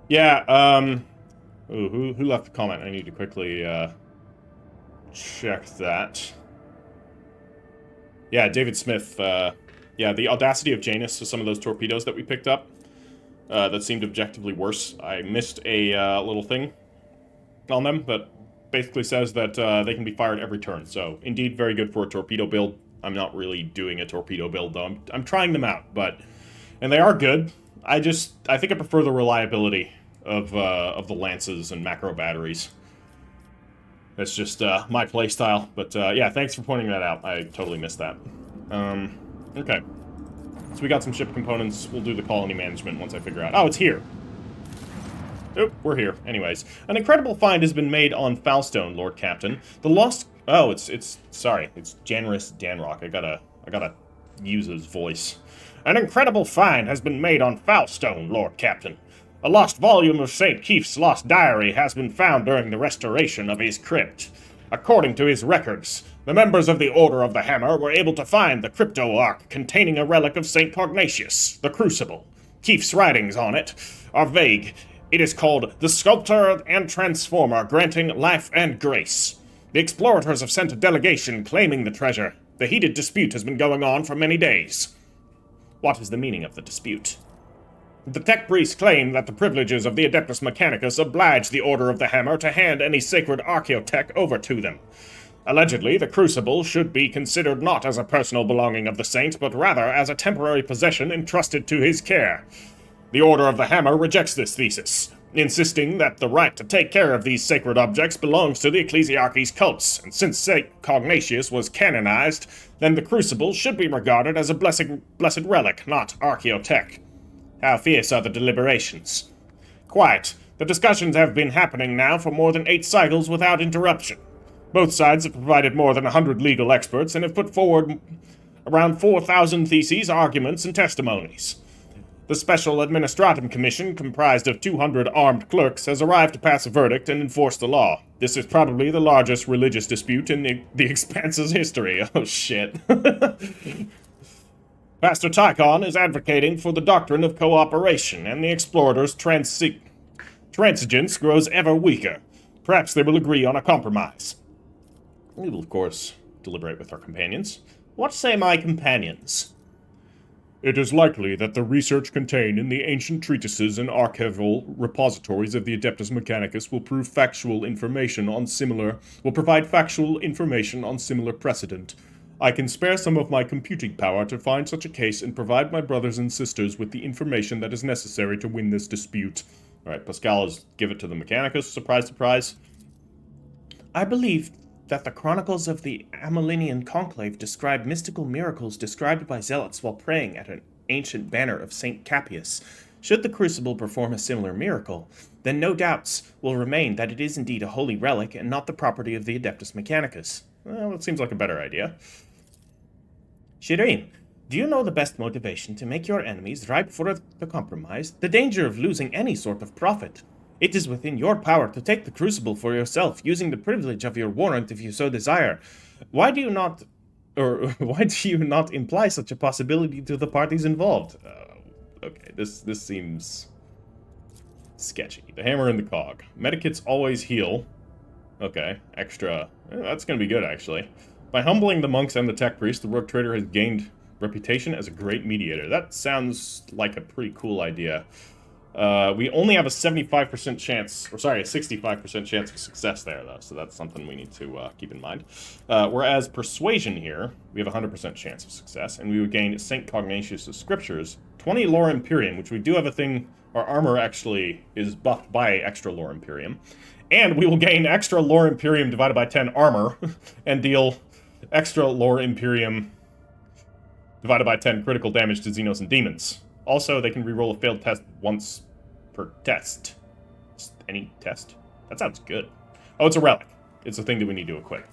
Yeah, Ooh, who left a comment? I need to quickly, check that. Yeah, David Smith, yeah, the audacity of Janus with some of those torpedoes that we picked up, that seemed objectively worse. I missed a, little thing on them, but basically says that, they can be fired every turn. So, indeed, very good for a torpedo build. I'm not really doing a torpedo build, though. I'm trying them out, but... And they are good. I think I prefer the reliability of the lances and macro batteries. That's just my playstyle. But yeah, thanks for pointing that out. I totally missed that. Okay. So we got some ship components. We'll do the colony management once I figure out. Oh, it's here. Oop, we're here. Anyways, an incredible find has been made on WARPSTONE, Lord Captain. The lost... Oh, it's sorry. It's Janris Danrock. I gotta use his voice. An incredible find has been made on WARPSTONE, Lord Captain. A lost volume of St. Keith's lost diary has been found during the restoration of his crypt. According to his records, the members of the Order of the Hammer were able to find the crypto ark containing a relic of St. Cognatius, the Crucible. Keith's writings on it are vague. It is called The Sculptor and Transformer Granting Life and Grace. The Explorators have sent a delegation claiming the treasure. The heated dispute has been going on for many days. What is the meaning of the dispute? The tech priests claim that the privileges of the Adeptus Mechanicus oblige the Order of the Hammer to hand any sacred archaeotech over to them. Allegedly, the Crucible should be considered not as a personal belonging of the saint, but rather as a temporary possession entrusted to his care. The Order of the Hammer rejects this thesis, insisting that the right to take care of these sacred objects belongs to the Ecclesiarchy's cults, and since St. Cognatius was canonized, then the Crucible should be regarded as a blessed relic, not archaeotech. How fierce are the deliberations? Quite. The discussions have been happening now for more than 8 cycles without interruption. Both sides have provided more than 100 legal experts and have put forward around 4,000 theses, arguments, and testimonies. The Special Administratum Commission, comprised of 200 armed clerks, has arrived to pass a verdict and enforce the law. This is probably the largest religious dispute in the Expanse's history. Oh, shit. Pastor Tychon is advocating for the doctrine of cooperation, and the Explorators' transigence grows ever weaker. Perhaps they will agree on a compromise. We will, of course, deliberate with our companions. What say my companions? It is likely that the research contained in the ancient treatises and archival repositories of the Adeptus Mechanicus will provide factual information on similar precedent. I can spare some of my computing power to find such a case and provide my brothers and sisters with the information that is necessary to win this dispute. Alright, Pascal is give it to the Mechanicus. Surprise, surprise. I believe that the chronicles of the Amelinian Conclave describe mystical miracles described by zealots while praying at an ancient banner of St. Cappius. Should the Crucible perform a similar miracle, then no doubts will remain that it is indeed a holy relic and not the property of the Adeptus Mechanicus. Well, that seems like a better idea. Cyrene, Do you know the best motivation to make your enemies ripe for the compromise? The danger of losing any sort of profit. It is within your power to take the crucible for yourself, using the privilege of your warrant if you so desire. Why do you not imply such a possibility to the parties involved? Okay, this seems sketchy. The hammer and the cog. Medikits always heal. Okay, extra. That's gonna be good, actually. By humbling the monks and the tech priest, the rogue trader has gained reputation as a great mediator. That sounds like a pretty cool idea. We only have a 75% chance, or sorry, a 65% chance of success there, though, so that's something we need to keep in mind. Whereas Persuasion here, we have a 100% chance of success, and we would gain St. Cognatius' Scriptures, 20 Lore Imperium, which we do have a thing, our armor actually is buffed by extra Lore Imperium, and we will gain extra Lore Imperium divided by 10 armor, and deal extra Lore Imperium divided by 10 critical damage to Xenos and demons. Also, they can reroll a failed test once per test. Any test? That sounds good. Oh, it's a relic. It's a thing that we need to equip.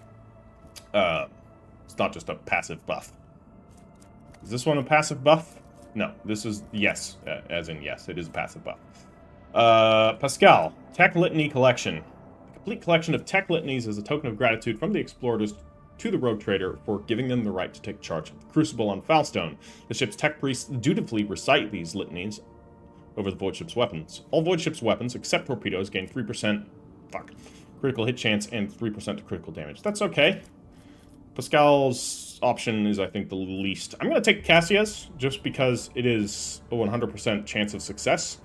It's not just a passive buff. Is this one a passive buff? No, this is yes, as in yes, it is a passive buff. Pascal, Tech Litany Collection. A complete collection of tech litanies as a token of gratitude from the explorers to the rogue trader for giving them the right to take charge of the crucible on Foulstone. The ship's tech priests dutifully recite these litanies over the void ship's weapons. All void ship's weapons, except torpedoes, gain 3% critical hit chance and 3% to critical damage. That's okay. Pascal's option is, I think, the least. I'm going to take Cassia's, just because it is a 100% chance of success.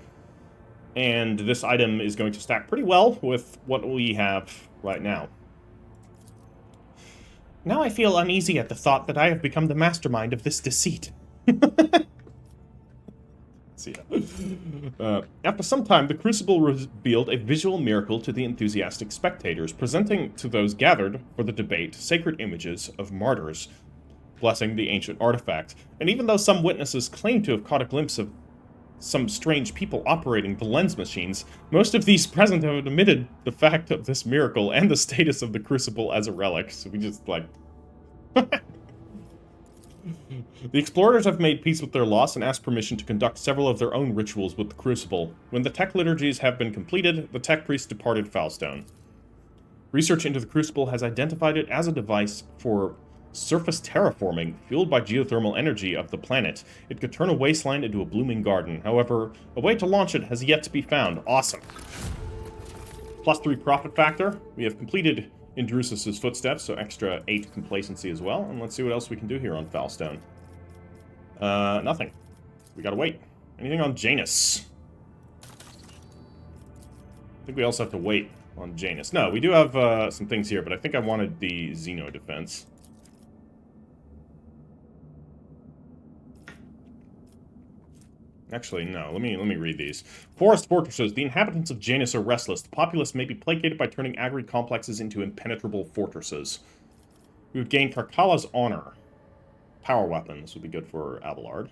And this item is going to stack pretty well with what we have right now. Now I feel uneasy at the thought that I have become the mastermind of this deceit. See ya. After some time, the Crucible revealed a visual miracle to the enthusiastic spectators, presenting to those gathered for the debate sacred images of martyrs, blessing the ancient artifact. And even though some witnesses claim to have caught a glimpse of some strange people operating the lens machines, most of these present have admitted the fact of this miracle and the status of the Crucible as a relic. So we just, like... The explorers have made peace with their loss and asked permission to conduct several of their own rituals with the Crucible. When the tech liturgies have been completed, the tech priests departed Foulstone. Research into the Crucible has identified it as a device for surface terraforming, fueled by geothermal energy of the planet. It could turn a wasteland into a blooming garden. However, a way to launch it has yet to be found. Awesome. +3 profit factor. We have completed Indrusus' footsteps, so extra 8 complacency as well. And let's see what else we can do here on Foulstone. Nothing. We gotta wait. Anything on Janus? I think we also have to wait on Janus. No, we do have some things here, but I think I wanted the Xeno defense. Actually, no. Let me read these. Forest fortresses. The inhabitants of Janus are restless. The populace may be placated by turning agri complexes into impenetrable fortresses. We would gain Karkala's honor. Power weapons would be good for Abelard.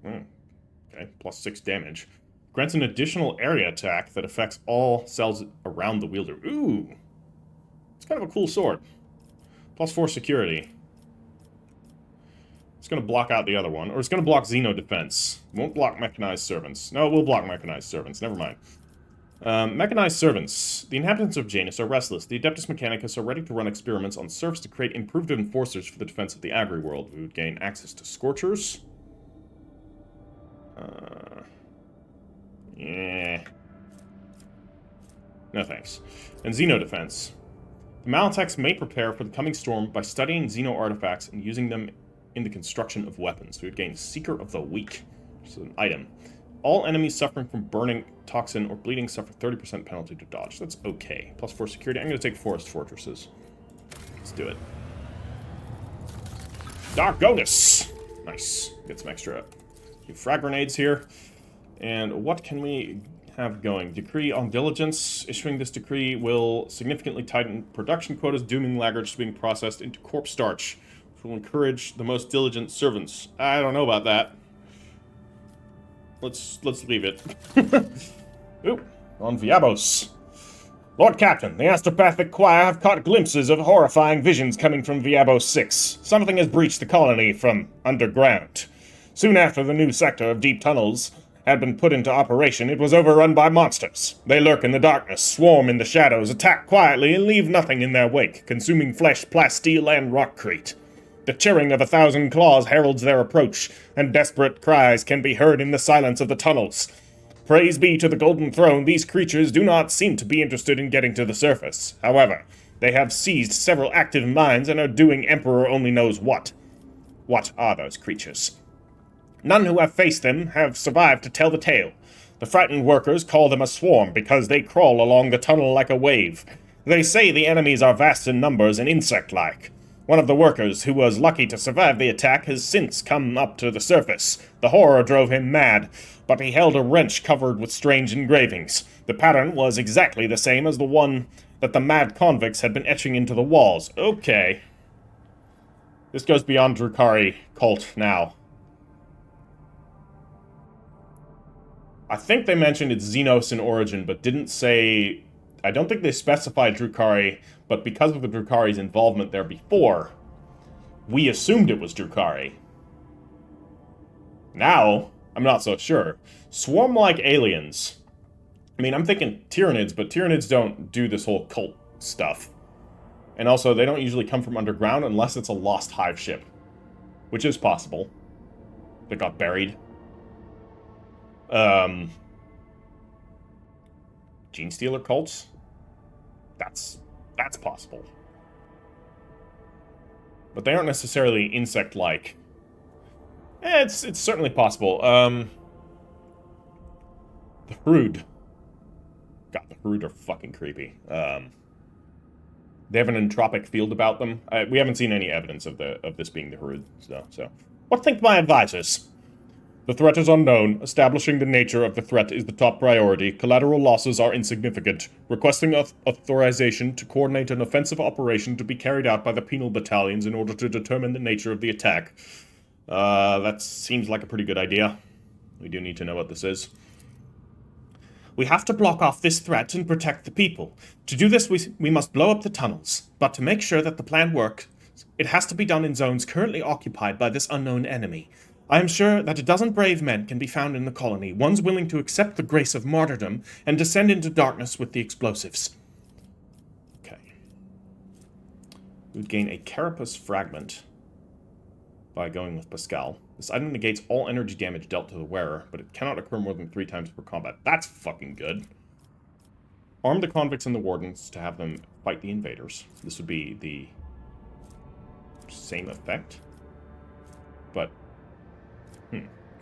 Okay, +6 damage. Grants an additional area attack that affects all cells around the wielder. Ooh! It's kind of a cool sword. +4 security. It's going to block out the other one. Or it's going to block Xeno defense. It won't block Mechanized Servants. No, it will block Mechanized Servants. Never mind. Mechanized Servants. The inhabitants of Janus are restless. The Adeptus Mechanicus are ready to run experiments on serfs to create improved enforcers for the defense of the agri-world. We would gain access to Scorchers. Yeah. No thanks. And Xeno defense. The Malatex may prepare for the coming storm by studying Xeno artifacts and using them in the construction of weapons. We would gain Seeker of the Weak, which is an item. All enemies suffering from burning, toxin, or bleeding suffer 30% penalty to dodge. That's okay. +4 security. I'm going to take Forest Fortresses. Let's do it. Dargonus! Nice. Get some extra frag grenades here. And what can we have going? Decree on diligence. Issuing this decree will significantly tighten production quotas, dooming laggards being processed into corpse starch, which will encourage the most diligent servants. I don't know about that. Let's leave it. Ooh, on Viabos. Lord Captain, the astropathic choir have caught glimpses of horrifying visions coming from Viabo 6. Something has breached the colony from underground. Soon after the new sector of deep tunnels had been put into operation, it was overrun by monsters. They lurk in the darkness, swarm in the shadows, attack quietly, and leave nothing in their wake, consuming flesh, plasteel, and rockcrete. The chirring of 1,000 claws heralds their approach, and desperate cries can be heard in the silence of the tunnels. Praise be to the Golden Throne, these creatures do not seem to be interested in getting to the surface. However, they have seized several active mines and are doing Emperor only knows what. What are those creatures? None who have faced them have survived to tell the tale. The frightened workers call them a swarm because they crawl along the tunnel like a wave. They say the enemies are vast in numbers and insect-like. One of the workers, who was lucky to survive the attack, has since come up to the surface. The horror drove him mad, but he held a wrench covered with strange engravings. The pattern was exactly the same as the one that the mad convicts had been etching into the walls. Okay. This goes beyond Drukhari cult now. I think they mentioned it's Xenos in origin, but didn't say... I don't think they specified Drukhari, but because of the Drukhari's involvement there before, we assumed it was Drukhari. Now, I'm not so sure. Swarm-like aliens. I mean, I'm thinking Tyranids, but Tyranids don't do this whole cult stuff. And also, they don't usually come from underground unless it's a lost hive ship. Which is possible. That got buried. Gene Stealer cults? That's possible. But they aren't necessarily insect-like. It's certainly possible. The Hrud. God, the Hrud are fucking creepy. They have an entropic field about them. We haven't seen any evidence of this being the Hrud, so. What think my advisors? The threat is unknown. Establishing the nature of the threat is the top priority. Collateral losses are insignificant. Requesting authorization to coordinate an offensive operation to be carried out by the penal battalions in order to determine the nature of the attack. That seems like a pretty good idea. We do need to know what this is. We have to block off this threat and protect the people. To do this, we must blow up the tunnels. But to make sure that the plan works, it has to be done in zones currently occupied by this unknown enemy. I am sure that a dozen brave men can be found in the colony, ones willing to accept the grace of martyrdom and descend into darkness with the explosives. Okay. We would gain a carapace fragment by going with Pascal. This item negates all energy damage dealt to the wearer, but it cannot occur more than 3 times per combat. That's fucking good. Arm the convicts and the wardens to have them fight the invaders. This would be the same effect, but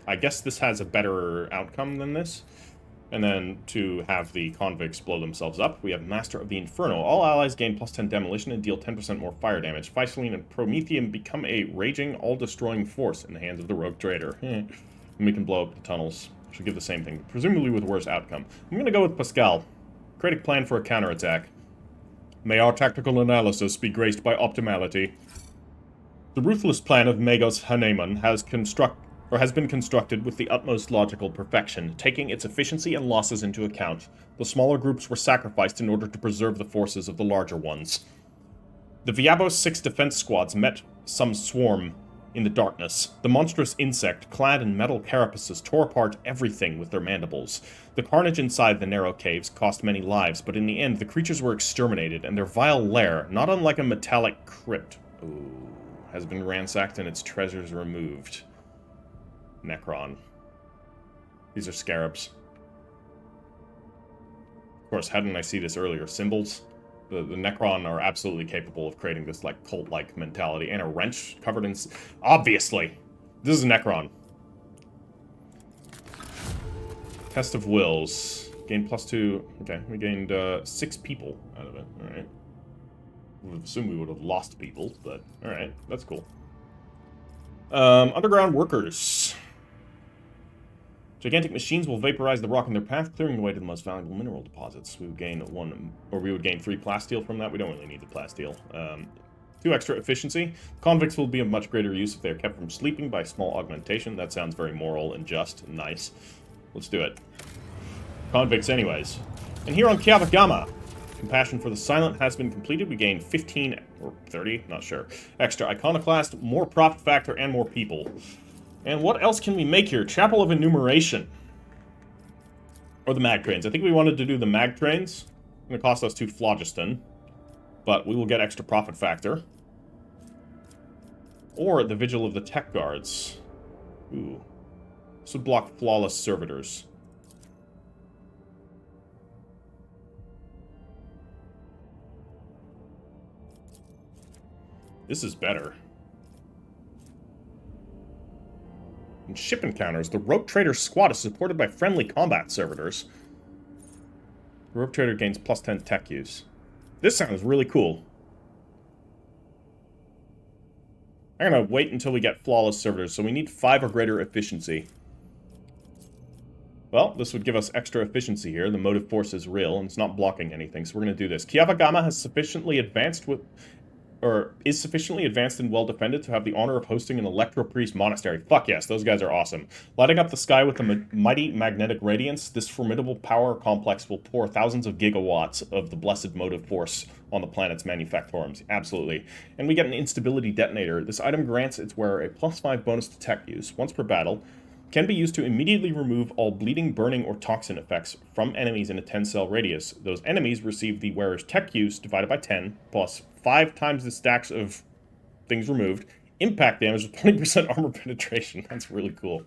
I guess this has a better outcome than this. And then to have the convicts blow themselves up, we have Master of the Inferno. All allies gain +10 demolition and deal 10% more fire damage. Phyceline and Prometheum become a raging, all-destroying force in the hands of the rogue trader. And we can blow up the tunnels. Should give the same thing, presumably with worse outcome. I'm going to go with Pascal. Create a plan for a counterattack. May our tactical analysis be graced by optimality. The ruthless plan of Magos Haneman has been constructed with the utmost logical perfection, taking its efficiency and losses into account. The smaller groups were sacrificed in order to preserve the forces of the larger ones. The Viabo 6 defense squads met some swarm in the darkness. The monstrous insect, clad in metal carapaces, tore apart everything with their mandibles. The carnage inside the narrow caves cost many lives, but in the end the creatures were exterminated, and their vile lair, not unlike a metallic crypt, has been ransacked and its treasures removed. Necron. These are scarabs. Of course, how didn't I see this earlier? Symbols? The Necron are absolutely capable of creating this, like, cult-like mentality. And a wrench covered in... Obviously! This is a Necron. Test of Wills. Gain +2... Okay, we gained 6 people out of it. Alright. I would assume we would have lost people, but... Alright, that's cool. Underground workers. Gigantic machines will vaporize the rock in their path, clearing the way to the most valuable mineral deposits. We would gain 3 plasteel from that. We don't really need the plasteel. 2 extra efficiency. Convicts will be of much greater use if they are kept from sleeping by small augmentation. That sounds very moral and just and nice. Let's do it. Convicts anyways. And here on Kiabagama, Compassion for the Silent has been completed. We gain 15 or 30, not sure. Extra Iconoclast, more profit factor, and more people. And what else can we make here? Chapel of Enumeration. Or the mag trains. I think we wanted to do the mag trains. It's going to cost us 2 phlogiston. But we will get extra profit factor. Or the Vigil of the Tech Guards. Ooh. This would block flawless servitors. This is better. In ship encounters, the Rope Trader squad is supported by friendly combat servitors. The Rope Trader gains plus 10 tech use. This sounds really cool. I'm gonna wait until we get flawless servitors, so we need 5 or greater efficiency. Well, this would give us extra efficiency here. The motive force is real, and it's not blocking anything, so we're gonna do this. Kiavagama has sufficiently advanced with... or is sufficiently advanced and well defended to have the honor of hosting an Electro-Priest monastery. Fuck yes, those guys are awesome. Lighting up the sky with a mighty magnetic radiance, this formidable power complex will pour thousands of gigawatts of the blessed motive force on the planet's manufactorums. Absolutely. And we get an instability detonator. This item grants its wearer a +5 bonus to tech use, once per battle, can be used to immediately remove all bleeding, burning, or toxin effects from enemies in a 10-cell radius. Those enemies receive the wearer's tech use divided by 10, plus 5 times the stacks of things removed. Impact damage with 20% armor penetration. That's really cool.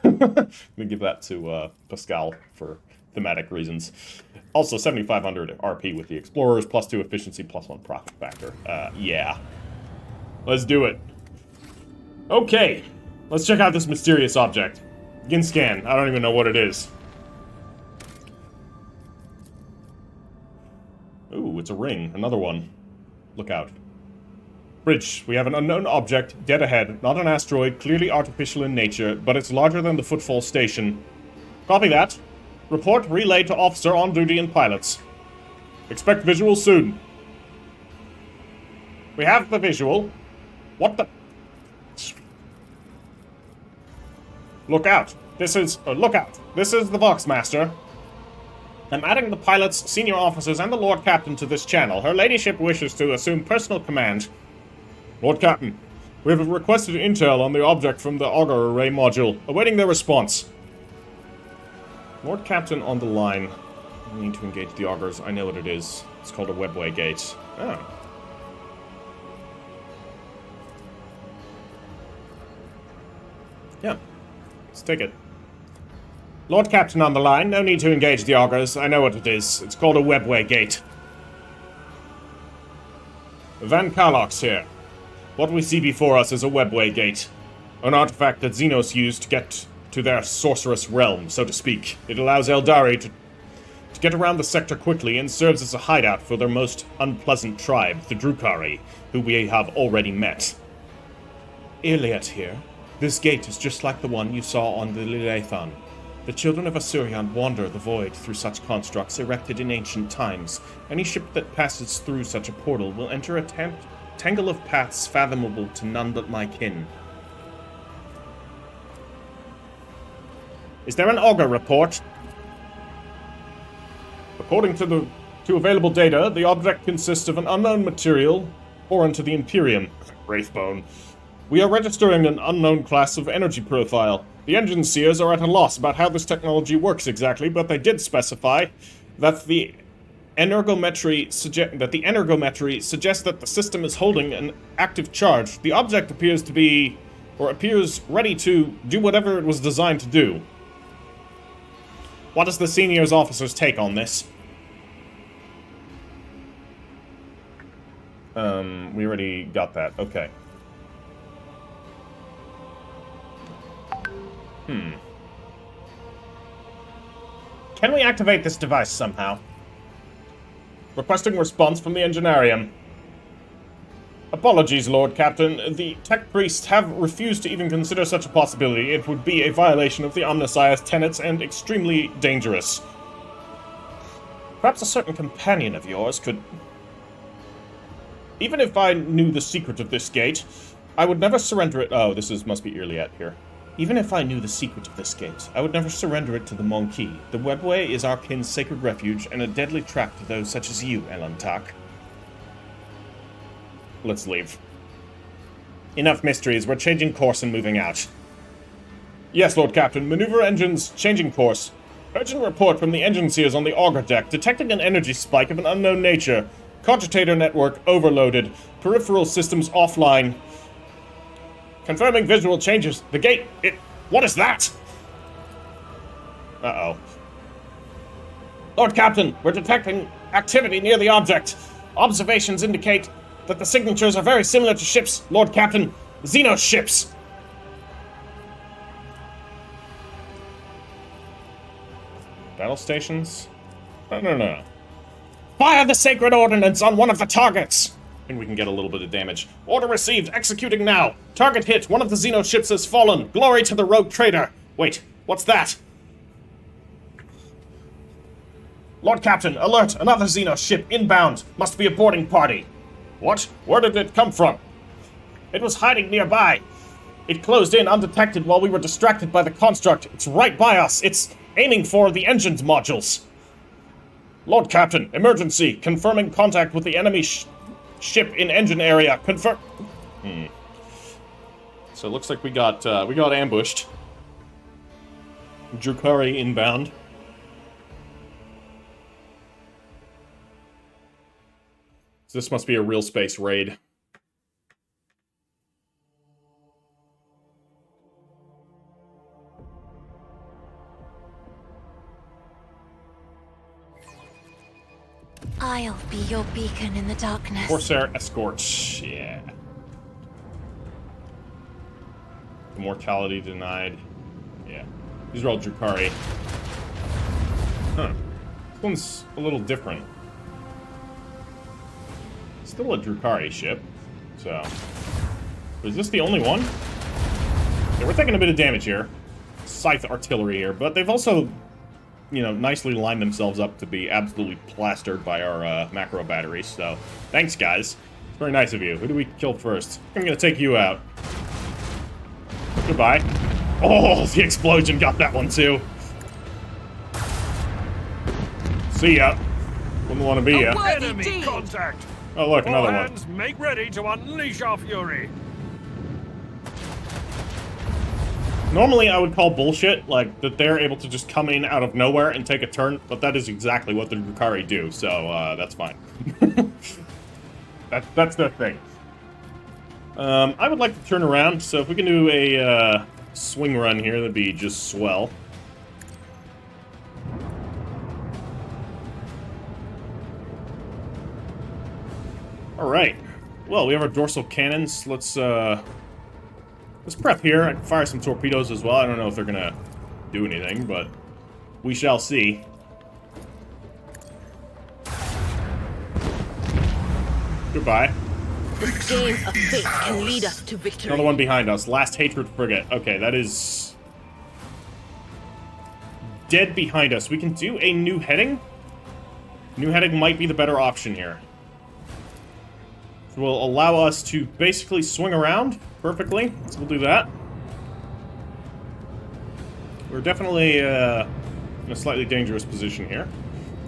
Let me give that to Pascal for thematic reasons. Also, 7,500 RP with the Explorers, plus 2 efficiency, plus 1 profit factor. Yeah. Let's do it. Okay. Let's check out this mysterious object. Begin scan. I don't even know what it is. Ooh, it's a ring. Another one. Look out. Bridge. We have an unknown object, dead ahead. Not an asteroid, clearly artificial in nature, but it's larger than the Footfall Station. Copy that. Report relayed to officer on duty and pilots. Expect visual soon. We have the visual. What the... Look out. This is... look out. This is the Voxmaster. I'm adding the pilots, senior officers, and the Lord Captain to this channel. Her ladyship wishes to assume personal command. Lord Captain, we have requested intel on the object from the auger array module. Awaiting their response. Lord Captain on the line. We need to engage the augers. I know what it is. It's called a webway gate. Oh. Yeah. Let's take it. Lord Captain on the line. No need to engage the augers. I know what it is. It's called a webway gate. Van Carlox here. What we see before us is a webway gate. An artifact that Xenos used to get to their sorcerous realm, so to speak. It allows Eldari to get around the sector quickly and serves as a hideout for their most unpleasant tribe, the Drukhari, who we have already met. Iliad here. This gate is just like the one you saw on the Lilathon. The children of Asurion wander the void through such constructs erected in ancient times. Any ship that passes through such a portal will enter a tangle of paths fathomable to none but my kin. Is there an auger report? According to available data, the object consists of an unknown material foreign to the Imperium. Wraithbone. We are registering an unknown class of energy profile. The engine seers are at a loss about how this technology works exactly, but they did specify that the energometry suggests that the system is holding an active charge. The object appears ready to do whatever it was designed to do. What is the seniors officer's take on this? We already got that. Okay. Can we activate this device somehow? Requesting response from the Engineerium. Apologies, Lord Captain. The tech priests have refused to even consider such a possibility. It would be a violation of the Omnissiah's tenets and extremely dangerous. Perhaps a certain companion of yours could... Even if I knew the secret of this gate, I would never surrender it... Oh, must be Iliad here. Even if I knew the secret of this gate, I would never surrender it to the Monkey. The webway is our kin's sacred refuge and a deadly trap to those such as you, Elantak. Let's leave. Enough mysteries. We're changing course and moving out. Yes, Lord Captain. Maneuver engines changing course. Urgent report from the engine seers on the auger deck, detecting an energy spike of an unknown nature. Cogitator network overloaded. Peripheral systems offline. Confirming visual changes. The gate, what is that? Uh-oh. Lord Captain, we're detecting activity near the object. Observations indicate that the signatures are very similar to ships, Lord Captain. Xenos ships. Battle stations? No. Fire the sacred ordnance on one of the targets! And we can get a little bit of damage. Order received, executing now. Target hit, one of the Xeno ships has fallen. Glory to the rogue trader. Wait, what's that? Lord Captain, alert, another Xeno ship inbound. Must be a boarding party. What? Where did it come from? It was hiding nearby. It closed in undetected while we were distracted by the construct. It's right by us. It's aiming for the engines modules. Lord Captain, emergency. Confirming contact with the enemy ship in engine area. Confirm. So it looks like we got ambushed. Drukhari inbound. So this must be a real space raid. I'll be your beacon in the darkness. Corsair escorts, yeah. Immortality denied. Yeah. These are all Drukhari. Huh. This one's a little different. Still a Drukhari ship, so... Is this the only one? Yeah, we're taking a bit of damage here. Scythe artillery here, but they've also, you know, nicely lined themselves up to be absolutely plastered by our macro batteries, so... Thanks, guys. It's very nice of you. Who do we kill first? I'm gonna take you out. Goodbye. Oh, the explosion got that one, too. See ya. Wouldn't want to be ya. Enemy contact! Oh, look, another All one. hands, make ready to unleash our fury. Normally, I would call bullshit, like, that they're able to just come in out of nowhere and take a turn, but that is exactly what the Drukhari do, so, that's fine. That's their thing. I would like to turn around, so if we can do a, swing run here, that'd be just swell. Alright. Well, we have our dorsal cannons. Let's prep here. I can fire some torpedoes as well. I don't know if they're gonna do anything, but we shall see. Goodbye. This game of fate can lead us to victory. Another one behind us. Last Hatred frigate. Okay, that is... dead behind us. We can do a new heading. New heading might be the better option here. Will allow us to basically swing around perfectly, so we'll do that. We're definitely in a slightly dangerous position here.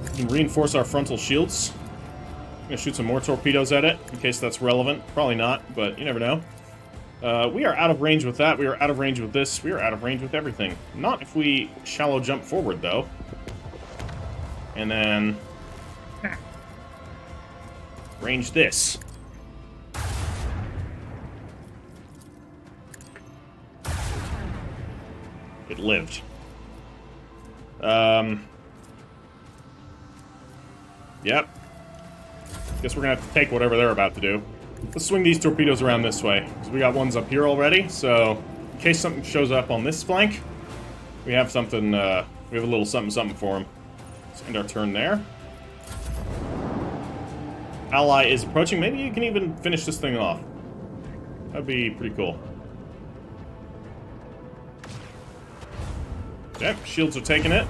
We can reinforce our frontal shields. I'm gonna shoot some more torpedoes at it, in case that's relevant. Probably not, but you never know. We are out of range with that, we are out of range with this, we are out of range with everything. Not if we shallow jump forward, though. And then... range this. It lived. Yep. Guess we're gonna have to take whatever they're about to do. Let's swing these torpedoes around this way, because we got ones up here already, so in case something shows up on this flank, we have something, we have a little something for them. Let's end our turn there. Ally is approaching. Maybe you can even finish this thing off. That'd be pretty cool. Okay, shields are taking it.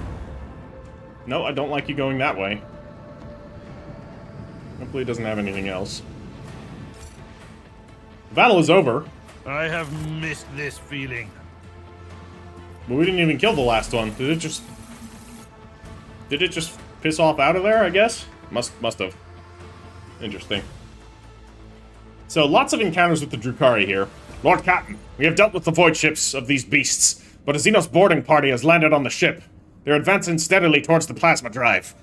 No, I don't like you going that way. Hopefully it doesn't have anything else. The battle is over. I have missed this feeling. But we didn't even kill the last one. Did it just piss off out of there, I guess? Must have. Interesting. So, lots of encounters with the Drukhari here. Lord Captain, we have dealt with the void ships of these beasts, but a Xenos boarding party has landed on the ship. They're advancing steadily towards the plasma drive.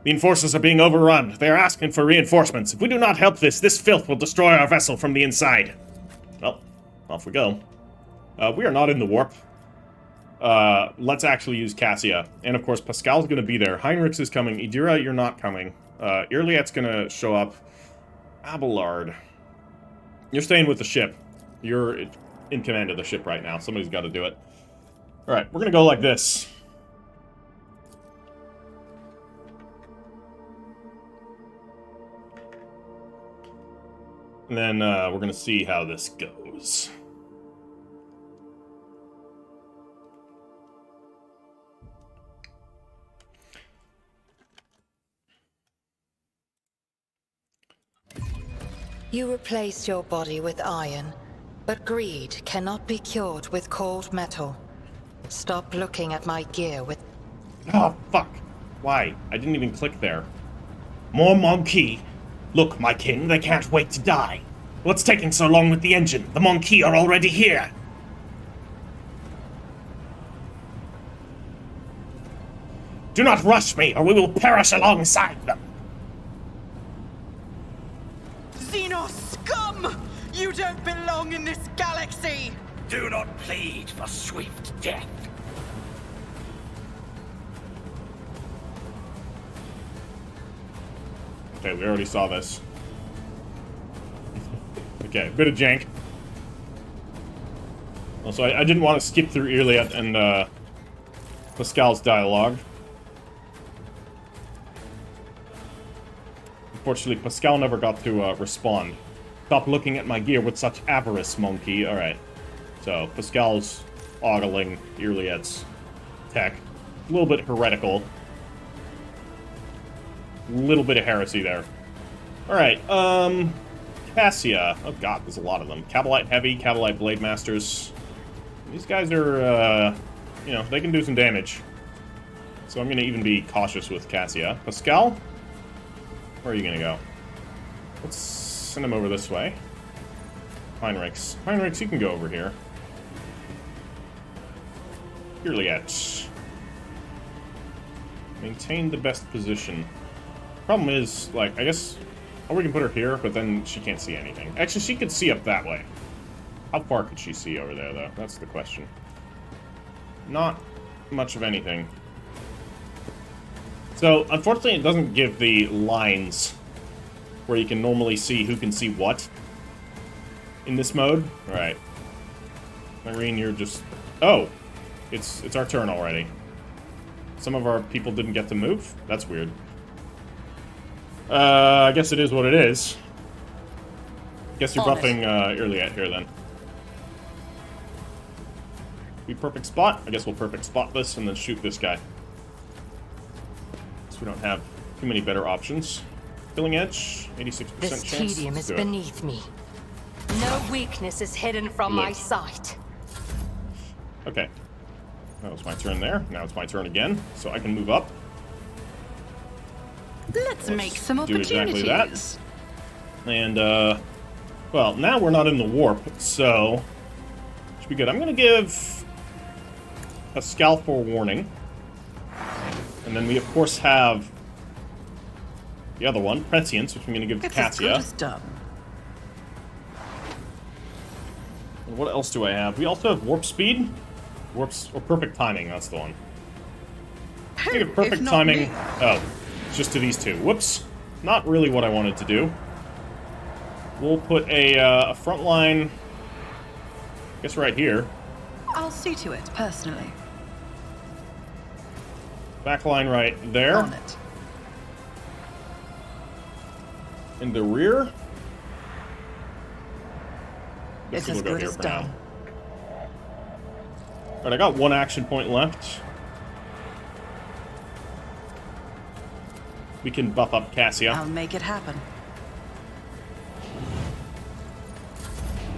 The enforcers are being overrun. They are asking for reinforcements. If we do not help this filth will destroy our vessel from the inside. Well, off we go. We are not in the warp. Let's actually use Cassia. And of course, Pascal's gonna be there. Heinrichs is coming. Idira, you're not coming. Irliet's gonna show up. Abelard. You're staying with the ship. You're in command of the ship right now. Somebody's gotta do it. Alright, we're gonna go like this. And then, we're gonna see how this goes. You replaced your body with iron, but greed cannot be cured with cold metal. Stop looking at my gear with... Oh, fuck. Why? I didn't even click there. More monkey. Look, my king, they can't wait to die. What's taking so long with the engine? The monkey are already here. Do not rush me, or we will perish alongside them. Xenos scum! You don't belong in this galaxy! Do not plead for swift death. Okay, we already saw this. Okay, bit of jank. Also, I didn't want to skip through Irliet and Pascal's dialogue. Unfortunately, Pascal never got to respond. Stop looking at my gear with such avarice, monkey. Alright. So, Pascal's ogling Irliet's tech. A little bit heretical. A little bit of heresy there. Alright, Cassia. Oh god, there's a lot of them. Cabalite Heavy, Cabalite Blade Masters. These guys are, you know, they can do some damage. So I'm gonna even be cautious with Cassia. Pascal? Where are you gonna go? Let's send him over this way. Heinrichs. Heinrichs, you can go over here. Irliet. Maintain the best position. Problem is, like, I guess... Oh, we can put her here, but then she can't see anything. Actually, she could see up that way. How far could she see over there, though? That's the question. Not much of anything. So, unfortunately, it doesn't give the lines where you can normally see who can see what in this mode. Alright. Cyrene, you're just... Oh! It's our turn already. Some of our people didn't get to move? That's weird. I guess it is what it is. Guess you're buffing Irliet here, then. Be perfect spot? I guess we'll perfect spot this and then shoot this guy. So we don't have too many better options. Killing edge, 86% This chance. tedium Let's is do it. beneath me. No weakness is hidden from my sight. Okay. That was my turn there. Now it's my turn again, so I can move up. Let's make some do opportunities. exactly that. And, well, now we're not in the warp, so should be good. I'm going to give Pascal forewarning. And then we, of course, have the other one, Prescience, which I'm going to give to It's as good Cassia. as done. And what else do I have? We also have Warp Speed. Or Perfect Timing, that's the one. I think of Perfect If not Timing... me. Oh, it's just to these two. Whoops. Not really what I wanted to do. We'll put a front line... I guess right here. I'll see to it, personally. Back line right there. On it. In the rear. It's We'll as go good here as for now. done. Alright, I got one action point left. We can buff up Cassia. I'll make it happen.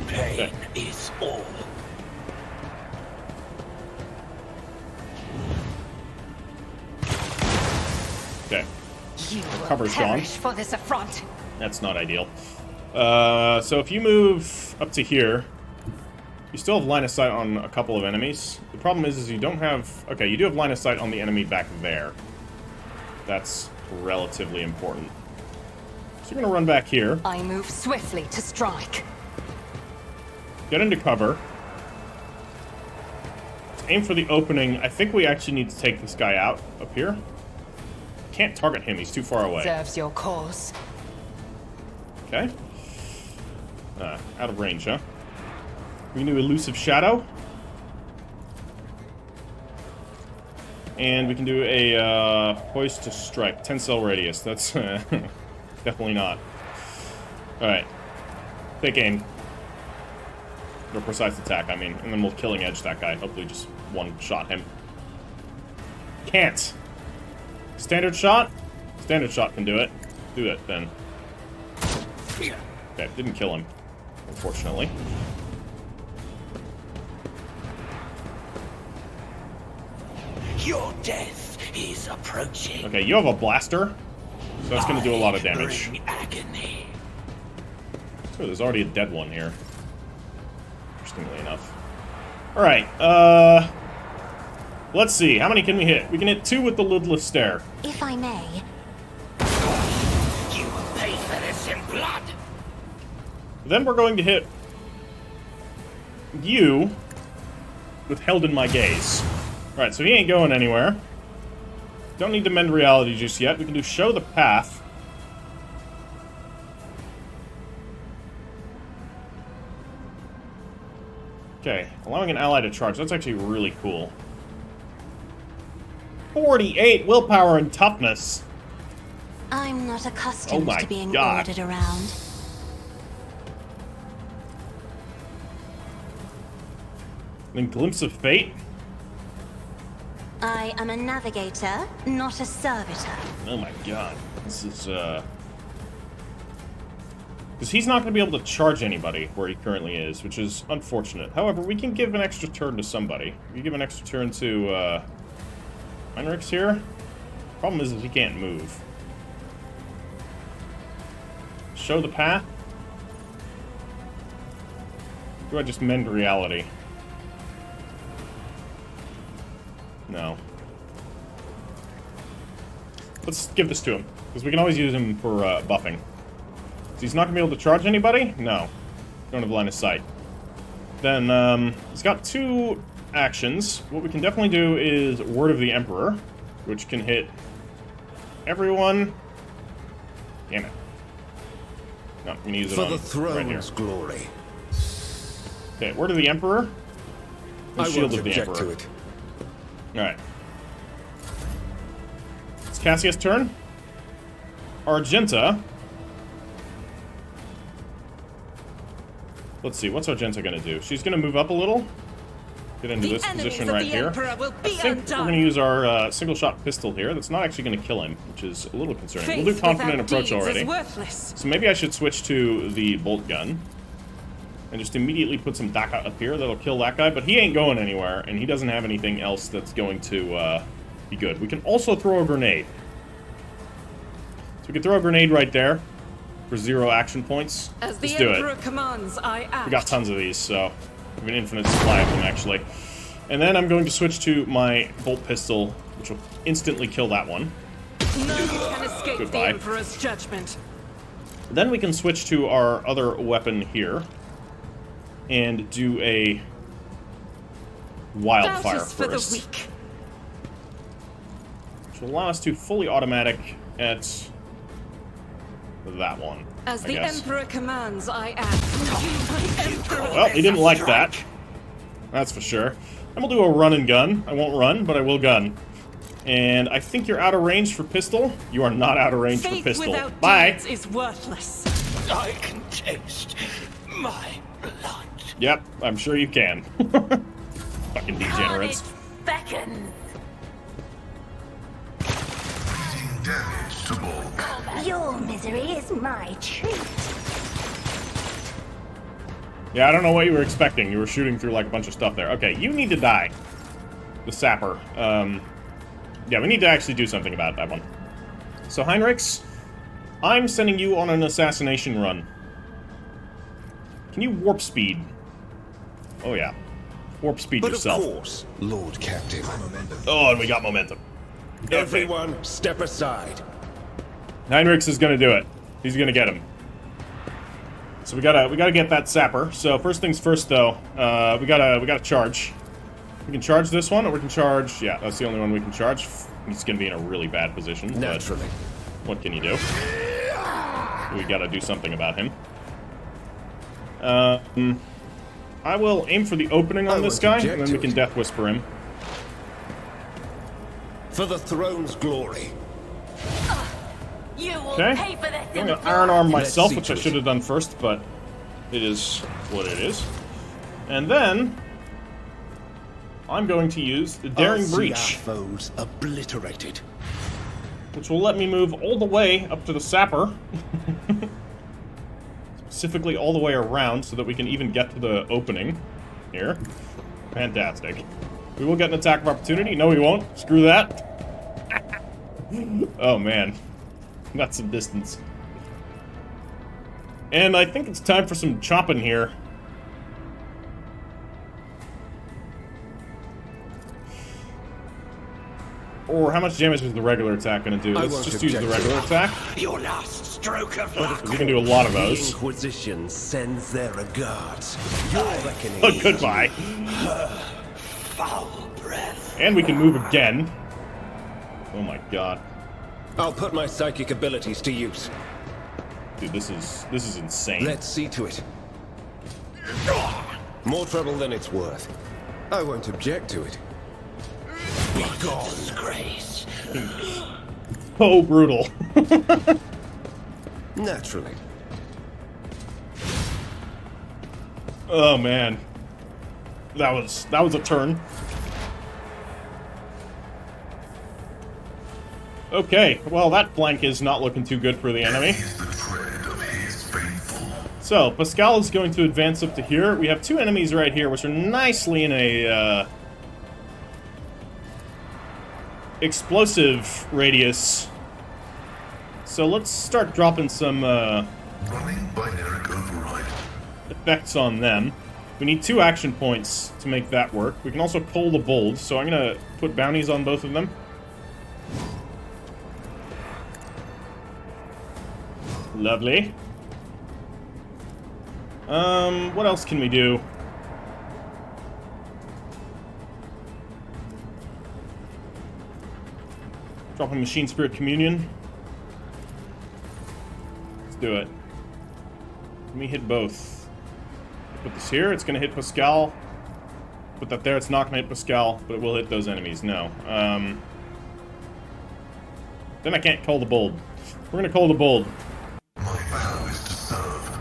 Pain is all. You will Cover's gone. perish for this affront. That's not ideal. So if you move up to here, you still have line of sight on a couple of enemies. The problem is you don't have... Okay, you do have line of sight on the enemy back there. That's relatively important. So you're going to run back here. I move swiftly to strike. Get into cover. Aim for the opening. I think we actually need to take this guy out up here. Can't target him. He's too far away. Serves your cause. Okay. Out of range, huh? We can do Elusive Shadow. And we can do a Hoist to Strike. 10 cell radius. That's definitely not. Alright. Take aim. Or precise attack, I mean. And then we'll Killing Edge that guy. Hopefully just one-shot him. Can't. Standard shot? Standard shot can do it. Do it, then. Okay, didn't kill him, unfortunately. Your death is approaching. Okay, you have a blaster, so that's going to do a lot of damage. Agony. Oh, there's already a dead one here. Interestingly enough. Alright, let's see. How many can we hit? We can hit 2 with the Lidless Stare. If I may. You will pay for this in blood. Then we're going to hit you with Held in My Gaze. Alright, so he ain't going anywhere. Don't need to mend reality just yet. We can do Show the Path. Okay, allowing an ally to charge. That's actually really cool. 48 willpower and toughness. I'm not accustomed to being God. ordered around. Then Glimpse of Fate. I am a navigator, not a servitor. Oh my god. This is, because he's not going to be able to charge anybody where he currently is, which is unfortunate. However, we can give an extra turn to somebody. We give an extra turn to, Heinrich's here. Problem is he can't move. Show the path. Do I just mend reality? No. Let's give this to him, because we can always use him for buffing. So he's not going to be able to charge anybody? No. Don't have line of sight. Then, he's got 2 actions. What we can definitely do is Word of the Emperor, which can hit everyone. Damn it. No, I'm going to use it For on the right here. throne's glory. Okay, Word of the Emperor. And I Shield won't of the object Emperor. to it. Alright. It's Cassia's turn. Argenta. Let's see, what's Argenta gonna do? She's gonna move up a little. Get into this position right here. Will I be think we're gonna use our single-shot pistol here. That's not actually gonna kill him, which is a little concerning. We'll do Confident Approach already. So maybe I should switch to the bolt gun. And just immediately put some Daka up here. That'll kill that guy, but he ain't going anywhere, and he doesn't have anything else that's going to be good. We can also throw a grenade. So we can throw a grenade right there for 0 action points. As the Let's do Emperor it. commands, I act. We got tons of these, so we have an infinite supply of them, actually. And then I'm going to switch to my bolt pistol, which will instantly kill that one. None can escape Goodbye. the Emperor's judgment. Then we can switch to our other weapon here. And do a wildfire Doubt is for the first. weak. Which will allow us to fully automatic at that one. As I the guess. Emperor commands, I act. Emperor. Well, he didn't like that. That's for sure. And we'll do a run and gun. I won't run, but I will gun. And I think you're out of range for pistol. You are not out of range Faith for pistol. without Bye. deeds is worthless. I can taste my blood. Yep, I'm sure you can. Fucking degenerates. Beckons. Damage to bulk. Your misery is my treat. Yeah, I don't know what you were expecting. You were shooting through like a bunch of stuff there. Okay, you need to die. The sapper. Yeah, we need to actually do something about that one. So, Heinrichs, I'm sending you on an assassination run. Can you warp speed? Oh, yeah. Warp speed yourself. Of course, Lord Captain. Oh, and we got momentum. Okay. Everyone, step aside. Heinrichs is gonna do it. He's gonna get him. So we gotta get that sapper. So first things first, though, we gotta charge. We can charge this one, or we can charge. Yeah, that's the only one we can charge. He's gonna be in a really bad position. Naturally. What can you do? We gotta do something about him. I will aim for the opening on this guy, and then we can Death Whisper him. For the throne's glory. You will Okay. pay for this. I'm gonna Iron Arm myself, which I should have done first, but it is what it is. And then I'm going to use the Daring Breach, Foes obliterated. which will let me move all the way up to the sapper. Specifically all the way around so that we can even get to the opening here. Fantastic. We will get an attack of opportunity. No, we won't. Screw that. Oh, man. Got some distance. And I think it's time for some chopping here. Or how much damage is the regular attack going to do? Let's just use the regular attack. Your last stroke of luck. We can do a lot of The those. Inquisition sends their regards. Your reckoning. Oh, goodbye. Foul breath. And we can move again. Oh my god. I'll put my psychic abilities to use. Dude, this is insane. Let's see to it. More trouble than it's worth. I won't object to it. Be gone, disgrace. So brutal. Naturally. Oh man. That was a turn. Okay, well that flank is not looking too good for the enemy. So, Pascal is going to advance up to here. We have two enemies right here, which are nicely in a explosive radius. So let's start dropping some effects on them. We need 2 action points to make that work. We can also pull the bold, so I'm gonna put bounties on both of them. Lovely. What else can we do? Drop a Machine Spirit Communion. Let's do it. Let me hit both. Put this here, it's gonna hit Pascal. Put that there, it's not gonna hit Pascal, but it will hit those enemies. No. Then I can't call the bold. We're gonna call the bold. My vow is to serve.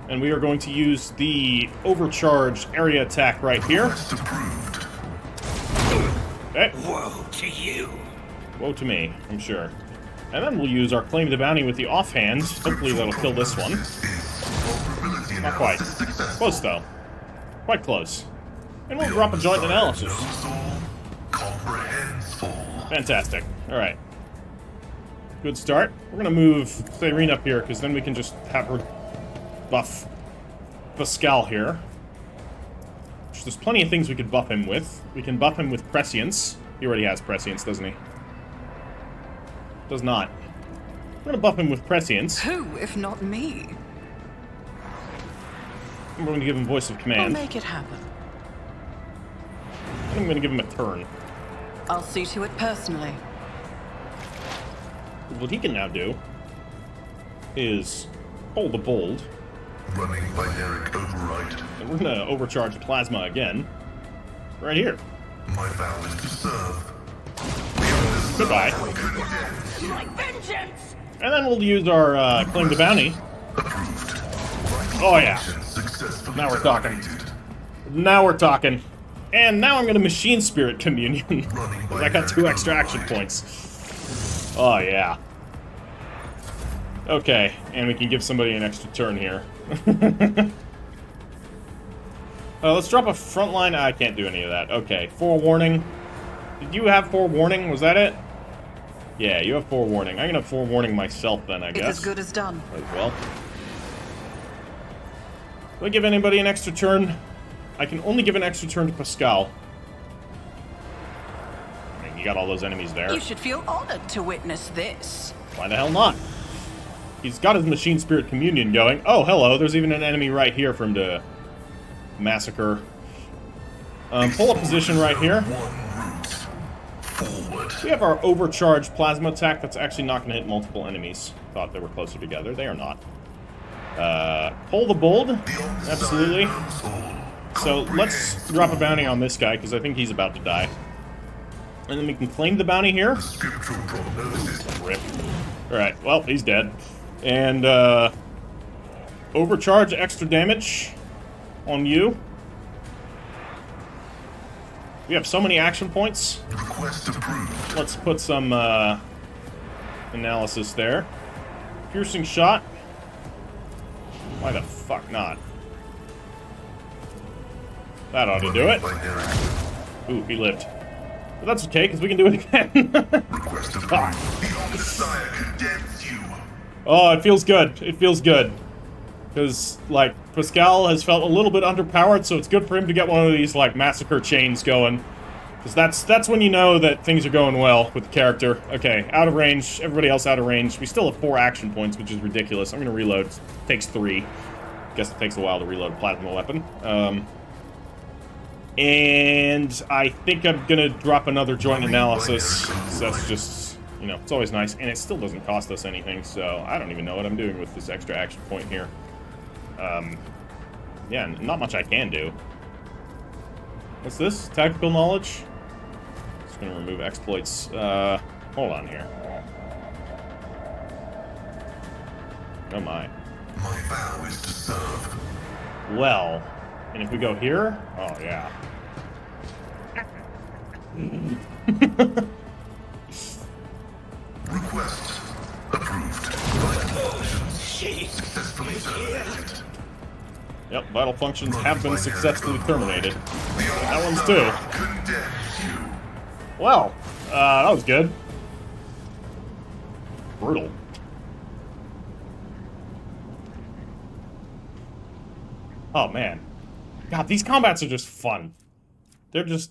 And we are going to use the overcharged area attack right here. Okay. Woe to you. Woe to me, I'm sure. And then we'll use our Claim the Bounty with the offhand. Hopefully that'll kill this one. Not quite. Close, though. Quite close. And we'll drop a joint analysis. Fantastic. Alright. Good start. We're gonna move Cyrene up here, because then we can just have her buff Pascal here. There's plenty of things we could buff him with. We can buff him with Prescience. He already has Prescience, doesn't he? Does not. We're gonna buff him with Prescience. Who, if not me? And we're gonna give him Voice of I'll Command. make it happen. And I'm gonna give him a turn. I'll see to it personally. What he can now do is hold the bold. Running binaric override. And we're gonna overcharge Plasma again. Right here. My vow is to serve. Goodbye. My vengeance! And then we'll use our Claim to Bounty. Oh yeah. Now we're talking. Now we're talking. And now I'm gonna Machine Spirit Communion. I got 2 extra action points. Oh yeah. Okay, and we can give somebody an extra turn here. Let's drop a frontline. I can't do any of that. Okay, forewarning. Did you have forewarning? Was that it? Yeah, you have forewarning. I'm gonna forewarning myself then, I guess. It's as good as done. As well. Do I give anybody an extra turn? I can only give an extra turn to Pascal. I mean, you got all those enemies there. You should feel honored to witness this. Why the hell not? He's got his machine spirit communion going. Oh, hello. There's even an enemy right here for him to massacre. Pull up position right here. We have our overcharged plasma attack that's actually not going to hit multiple enemies. Thought they were closer together. They are not. Pull the bold. Absolutely. So let's drop a bounty on this guy because I think he's about to die. And then we can claim the bounty here. Rip. Alright, well, he's dead. And, overcharge extra damage on you. We have so many action points. Let's put some, analysis there. Piercing shot. Why the fuck not? That ought to do it. Ooh, he lived. But that's okay, because we can do it again. Oh, it feels good. It feels good. Because, like, Pascal has felt a little bit underpowered, so it's good for him to get one of these, like, massacre chains going. Because that's when you know that things are going well with the character. Okay, out of range. Everybody else out of range. We still have 4 action points, which is ridiculous. I'm going to reload. It takes 3. Guess it takes a while to reload a plasma weapon. And I think I'm going to drop another joint analysis. So that's just, you know, it's always nice. And it still doesn't cost us anything, so I don't even know what I'm doing with this extra action point here. Yeah, not much I can do. What's this? Tactical knowledge? Just gonna remove exploits. Hold on here. Oh my. My vow is to serve. Well, and if we go here, oh yeah. Request approved. Vital functions successfully terminated. Yep, vital functions have been successfully terminated. That one's too. Well, that was good. Brutal. Oh man. God, these combats are just fun. They're just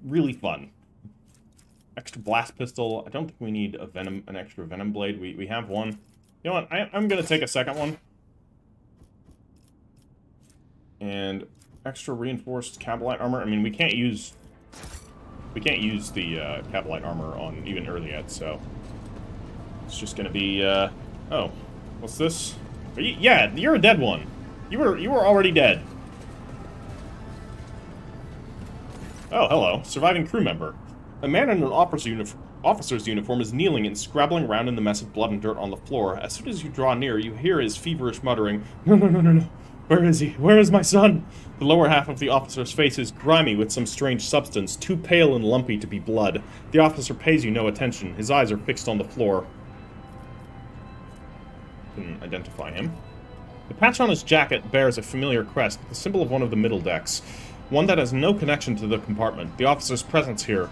really fun. Extra blast pistol. I don't think we need an extra venom blade. We have one. You know what? I'm gonna take a second one. And extra reinforced Cabalite armor. I mean, we can't use the Cabalite armor on even early yet, so it's just gonna be. Oh, what's this? Yeah, you're a dead one. You were already dead. Oh, hello, surviving crew member. A man in an officer's uniform is kneeling and scrabbling around in the mess of blood and dirt on the floor. As soon as you draw near, you hear his feverish muttering, "No, no, no, no, no. Where is he? Where is my son?" The lower half of the officer's face is grimy with some strange substance, too pale and lumpy to be blood. The officer pays you no attention. His eyes are fixed on the floor. Can identify him. The patch on his jacket bears a familiar crest, the symbol of one of the middle decks. One that has no connection to the compartment. The officer's presence here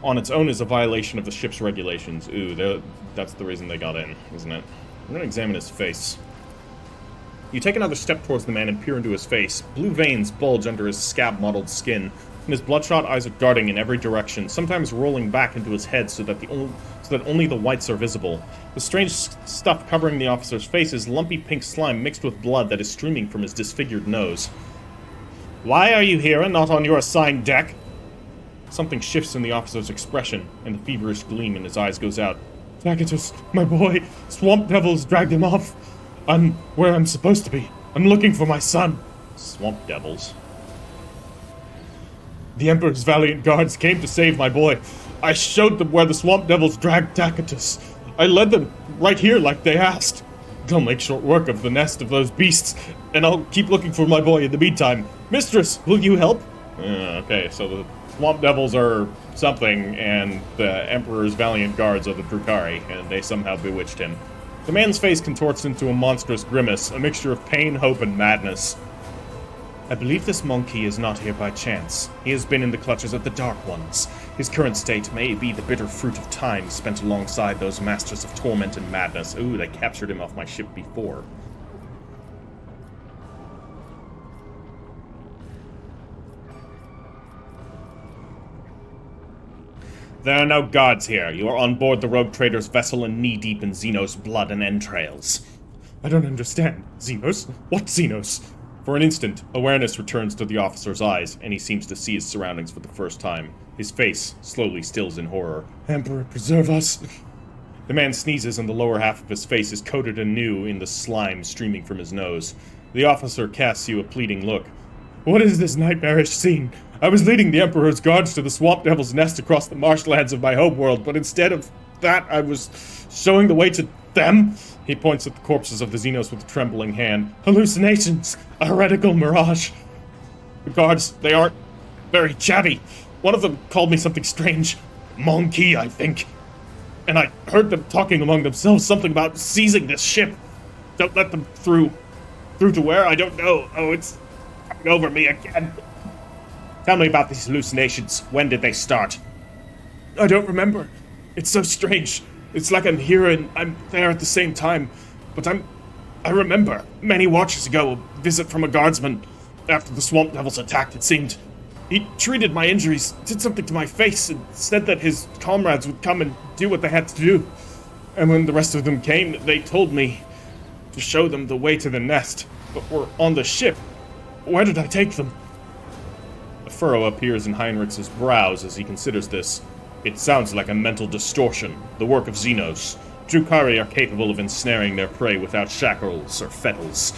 on its own is a violation of the ship's regulations. Ooh, that's the reason they got in, isn't it? I'm gonna examine his face. You take another step towards the man and peer into his face. Blue veins bulge under his scab-mottled skin, and his bloodshot eyes are darting in every direction, sometimes rolling back into his head so that only the whites are visible. The strange stuff covering the officer's face is lumpy pink slime mixed with blood that is streaming from his disfigured nose. "Why are you here and not on your assigned deck?" Something shifts in the officer's expression, and the feverish gleam in his eyes goes out. "Tacitus, my boy, swamp devils dragged him off. I'm where I'm supposed to be. I'm looking for my son." Swamp devils. "The Emperor's valiant guards came to save my boy. I showed them where the swamp devils dragged Tacitus. I led them right here like they asked. They'll make short work of the nest of those beasts, and I'll keep looking for my boy in the meantime. Mistress, will you help?" Okay, so the swamp devils are something, and the Emperor's valiant guards are the Drukhari, and they somehow bewitched him. The man's face contorts into a monstrous grimace, a mixture of pain, hope, and madness. I believe this monkey is not here by chance. He has been in the clutches of the Dark Ones. His current state may be the bitter fruit of time spent alongside those masters of torment and madness. Ooh, they captured him off my ship before. There are no guards here. You are on board the rogue trader's vessel and knee-deep in Xenos blood and entrails. I don't understand. Xenos? What Xenos? For an instant, awareness returns to the officer's eyes, and he seems to see his surroundings for the first time. His face slowly stills in horror. Emperor, preserve us. The man sneezes, and the lower half of his face is coated anew in the slime streaming from his nose. The officer casts you a pleading look. What is this nightmarish scene? I was leading the Emperor's guards to the Swamp Devil's nest across the marshlands of my homeworld, but instead of that, I was showing the way to them? He points at the corpses of the Xenos with a trembling hand. Hallucinations! A heretical mirage! The guards, they aren't very chatty. One of them called me something strange. Monkey, I think. And I heard them talking among themselves, something about seizing this ship. Don't let them through. Through to where? I don't know. Oh, it's coming over me again. Tell me about these hallucinations. When did they start? I don't remember. It's so strange. It's like I'm here and I'm there at the same time. But I remember. Many watches ago, a visit from a guardsman. After the Swamp Devils attacked, it seemed. He treated my injuries, did something to my face, and said that his comrades would come and do what they had to do. And when the rest of them came, they told me to show them the way to the nest. But we're on the ship. Where did I take them? A furrow appears in Heinrich's brows as he considers this. It sounds like a mental distortion, the work of Xenos. Drukhari are capable of ensnaring their prey without shackles or fetters.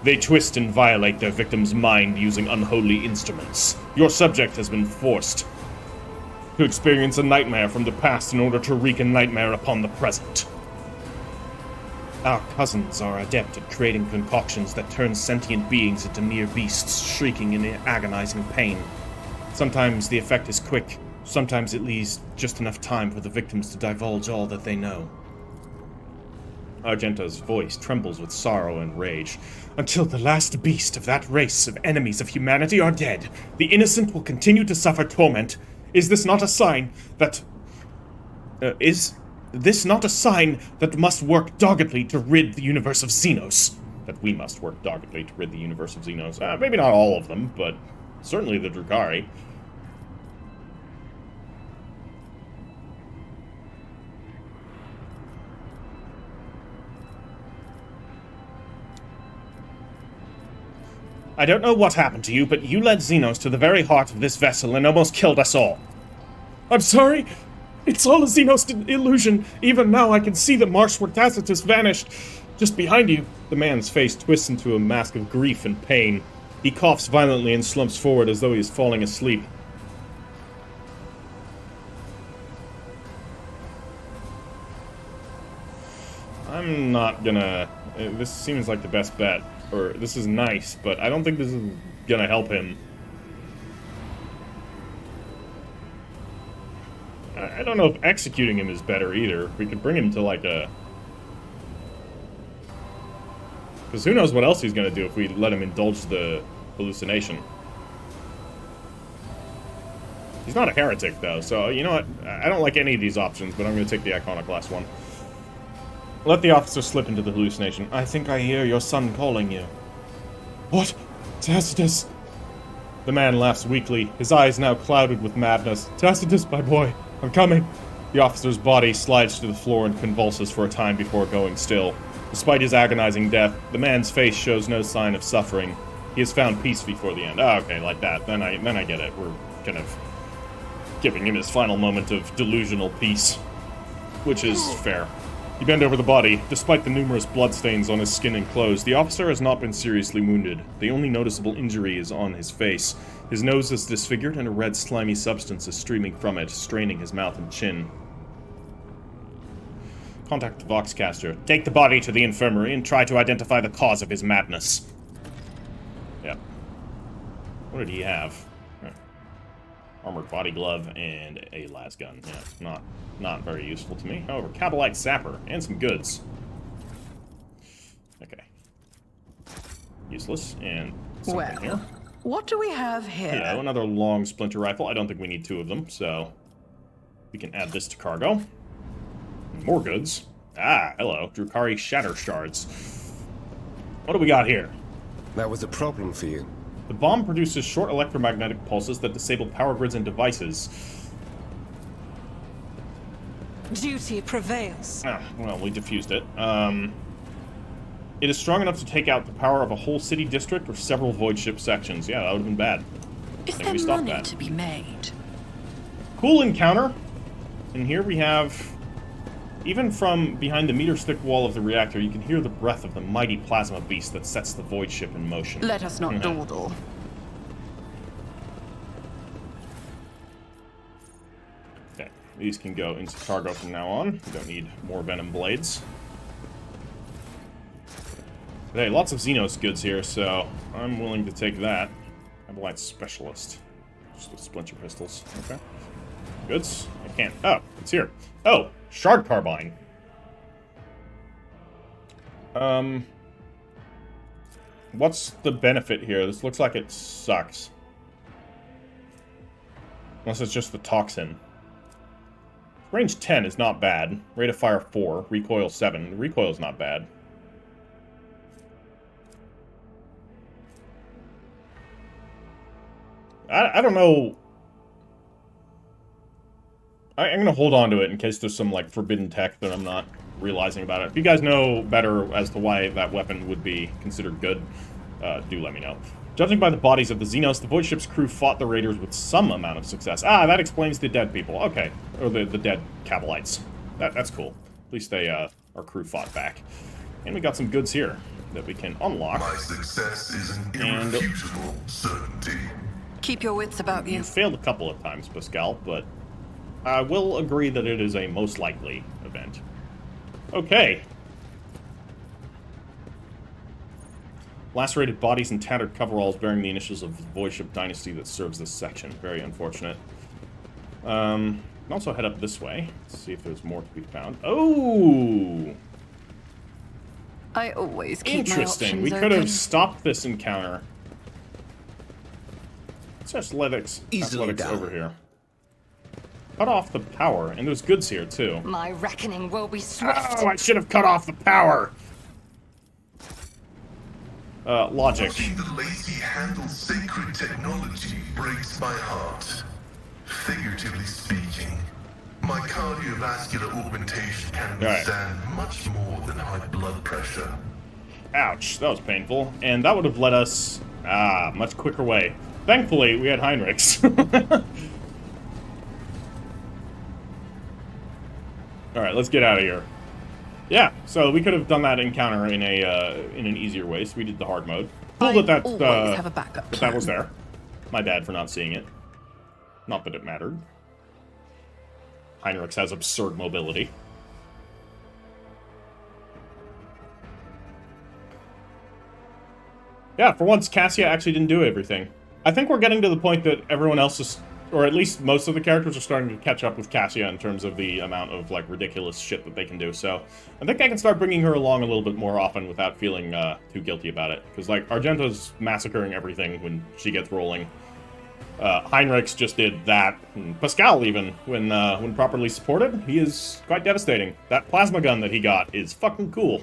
They twist and violate their victim's mind using unholy instruments. Your subject has been forced to experience a nightmare from the past in order to wreak a nightmare upon the present. Our cousins are adept at creating concoctions that turn sentient beings into mere beasts, shrieking in agonizing pain. Sometimes the effect is quick, sometimes it leaves just enough time for the victims to divulge all that they know. Argenta's voice trembles with sorrow and rage. Until the last beast of that race of enemies of humanity are dead, the innocent will continue to suffer torment. Is this not a sign that... Is this not a sign that must work doggedly to rid the universe of Xenos? That we must work doggedly to rid the universe of Xenos. Maybe not all of them, but certainly the Drukhari. I don't know what happened to you, but you led Xenos to the very heart of this vessel and almost killed us all. I'm sorry. It's all a Xenos illusion. Even now I can see the marsh where Tacitus vanished. Just behind you. The man's face twists into a mask of grief and pain. He coughs violently and slumps forward as though he is falling asleep. I'm not gonna... This seems like the best bet. Or, this is nice, but I don't think this is gonna help him. I don't know if executing him is better either. We could bring him to like a... Because who knows what else he's gonna do if we let him indulge the hallucination. He's not a heretic though, so you know what? I don't like any of these options, but I'm gonna take the Iconoclast one. Let the officer slip into the hallucination. I think I hear your son calling you. What? Tacitus? The man laughs weakly, his eyes now clouded with madness. Tacitus, my boy, I'm coming. The officer's body slides to the floor and convulses for a time before going still. Despite his agonizing death, the man's face shows no sign of suffering. He has found peace before the end. Oh, okay, like that. Then I get it. We're kind of giving him his final moment of delusional peace, which is fair. You bend over the body. Despite the numerous bloodstains on his skin and clothes, the officer has not been seriously wounded. The only noticeable injury is on his face. His nose is disfigured and a red slimy substance is streaming from it, straining his mouth and chin. Contact the Voxcaster. Take the body to the infirmary and try to identify the cause of his madness. Yep. What did he have? Armored body glove and a las gun. Yeah, not very useful to me. However, Cabalite sapper and some goods. Okay. Useless. And something here. What do we have here? Hello, another long splinter rifle. I don't think we need 2 of them, so we can add this to cargo. More goods. Ah, hello. Drukhari shatter shards. What do we got here? That was a problem for you. The bomb produces short electromagnetic pulses that disable power grids and devices. Duty prevails. Ah, well, we diffused it. It is strong enough to take out the power of a whole city district or several void ship sections. Yeah, that would have been bad. Is Think there we stopped money that. to be made? Cool encounter. And here we have... Even from behind the meter-thick wall of the reactor, you can hear the breath of the mighty plasma beast that sets the void ship in motion. Let us not dawdle. Okay, these can go into cargo from now on. We don't need more venom blades. But hey, lots of Xenos goods here, so I'm willing to take that. Light specialist. Just with splinter pistols. Okay. Goods? I can't. Oh, it's here. Oh, shard carbine. What's the benefit here? This looks like it sucks. Unless it's just the toxin. Range 10 is not bad. Rate of fire 4. Recoil 7. The recoil is not bad. I don't know. I'm going to hold on to it in case there's some, like, forbidden tech that I'm not realizing about it. If you guys know better as to why that weapon would be considered good, do let me know. Judging by the bodies of the Xenos, the void ship's crew fought the raiders with some amount of success. Ah, that explains the dead people. Okay. Or the dead Cabalites. That's cool. At least they, our crew fought back. And we got some goods here that we can unlock. My success is an irrefutable certainty. Keep your wits about you. You failed a couple of times, Pascal, but I will agree that it is a most likely event. Okay. Lacerated bodies and tattered coveralls bearing the initials of the void ship dynasty that serves this section. Very unfortunate. Can also head up this way. Let's see if there's more to be found. Oh! I always keep Interesting. my We options could have open. stopped this encounter. Let's just Easily athletics done. over here. Cut off the power, and there's goods here too. My reckoning will be swift. Oh, I should have cut off the power. Logic. Watching the lazy handle sacred technology breaks my heart. Figuratively speaking, my cardiovascular augmentation can withstand much more than high blood pressure. Ouch, that was painful. And that would have led us, much quicker way. Thankfully, we had Heinrichs. Alright, let's get out of here. Yeah, so we could have done that encounter in an easier way, so we did the hard mode. Cool that always have a backup that was there. My bad for not seeing it. Not that it mattered. Heinrichs has absurd mobility. Yeah, for once, Cassia actually didn't do everything. I think we're getting to the point that everyone else is, or at least most of the characters are starting to catch up with Cassia in terms of the amount of, like, ridiculous shit that they can do. So I think I can start bringing her along a little bit more often without feeling too guilty about it. Because, like, Argento's massacring everything when she gets rolling. Heinrichs just did that. And Pascal, even, when properly supported, he is quite devastating. That plasma gun that he got is fucking cool.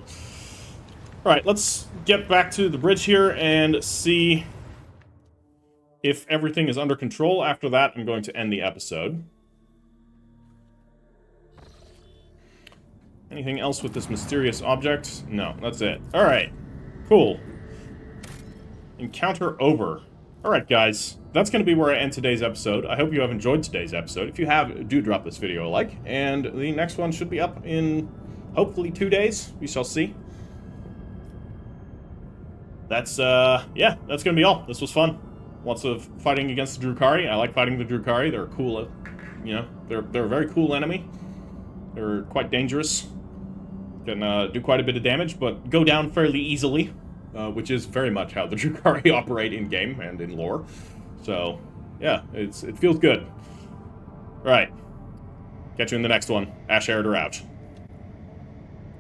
Alright, let's get back to the bridge here and see if everything is under control. After that, I'm going to end the episode. Anything else with this mysterious object? No, that's it. Alright, cool. Encounter over. Alright, guys, that's going to be where I end today's episode. I hope you have enjoyed today's episode. If you have, do drop this video a like, and the next one should be up in, hopefully, 2 days. We shall see. That's, yeah, that's going to be all. This was fun. Lots of fighting against the Drukhari. I like fighting the Drukhari. They're cool, you know, they're a very cool enemy. They're quite dangerous. Can do quite a bit of damage, but go down fairly easily, which is very much how the Drukhari operate in-game and in lore. So, yeah, it feels good. All right. Catch you in the next one. Heritor out.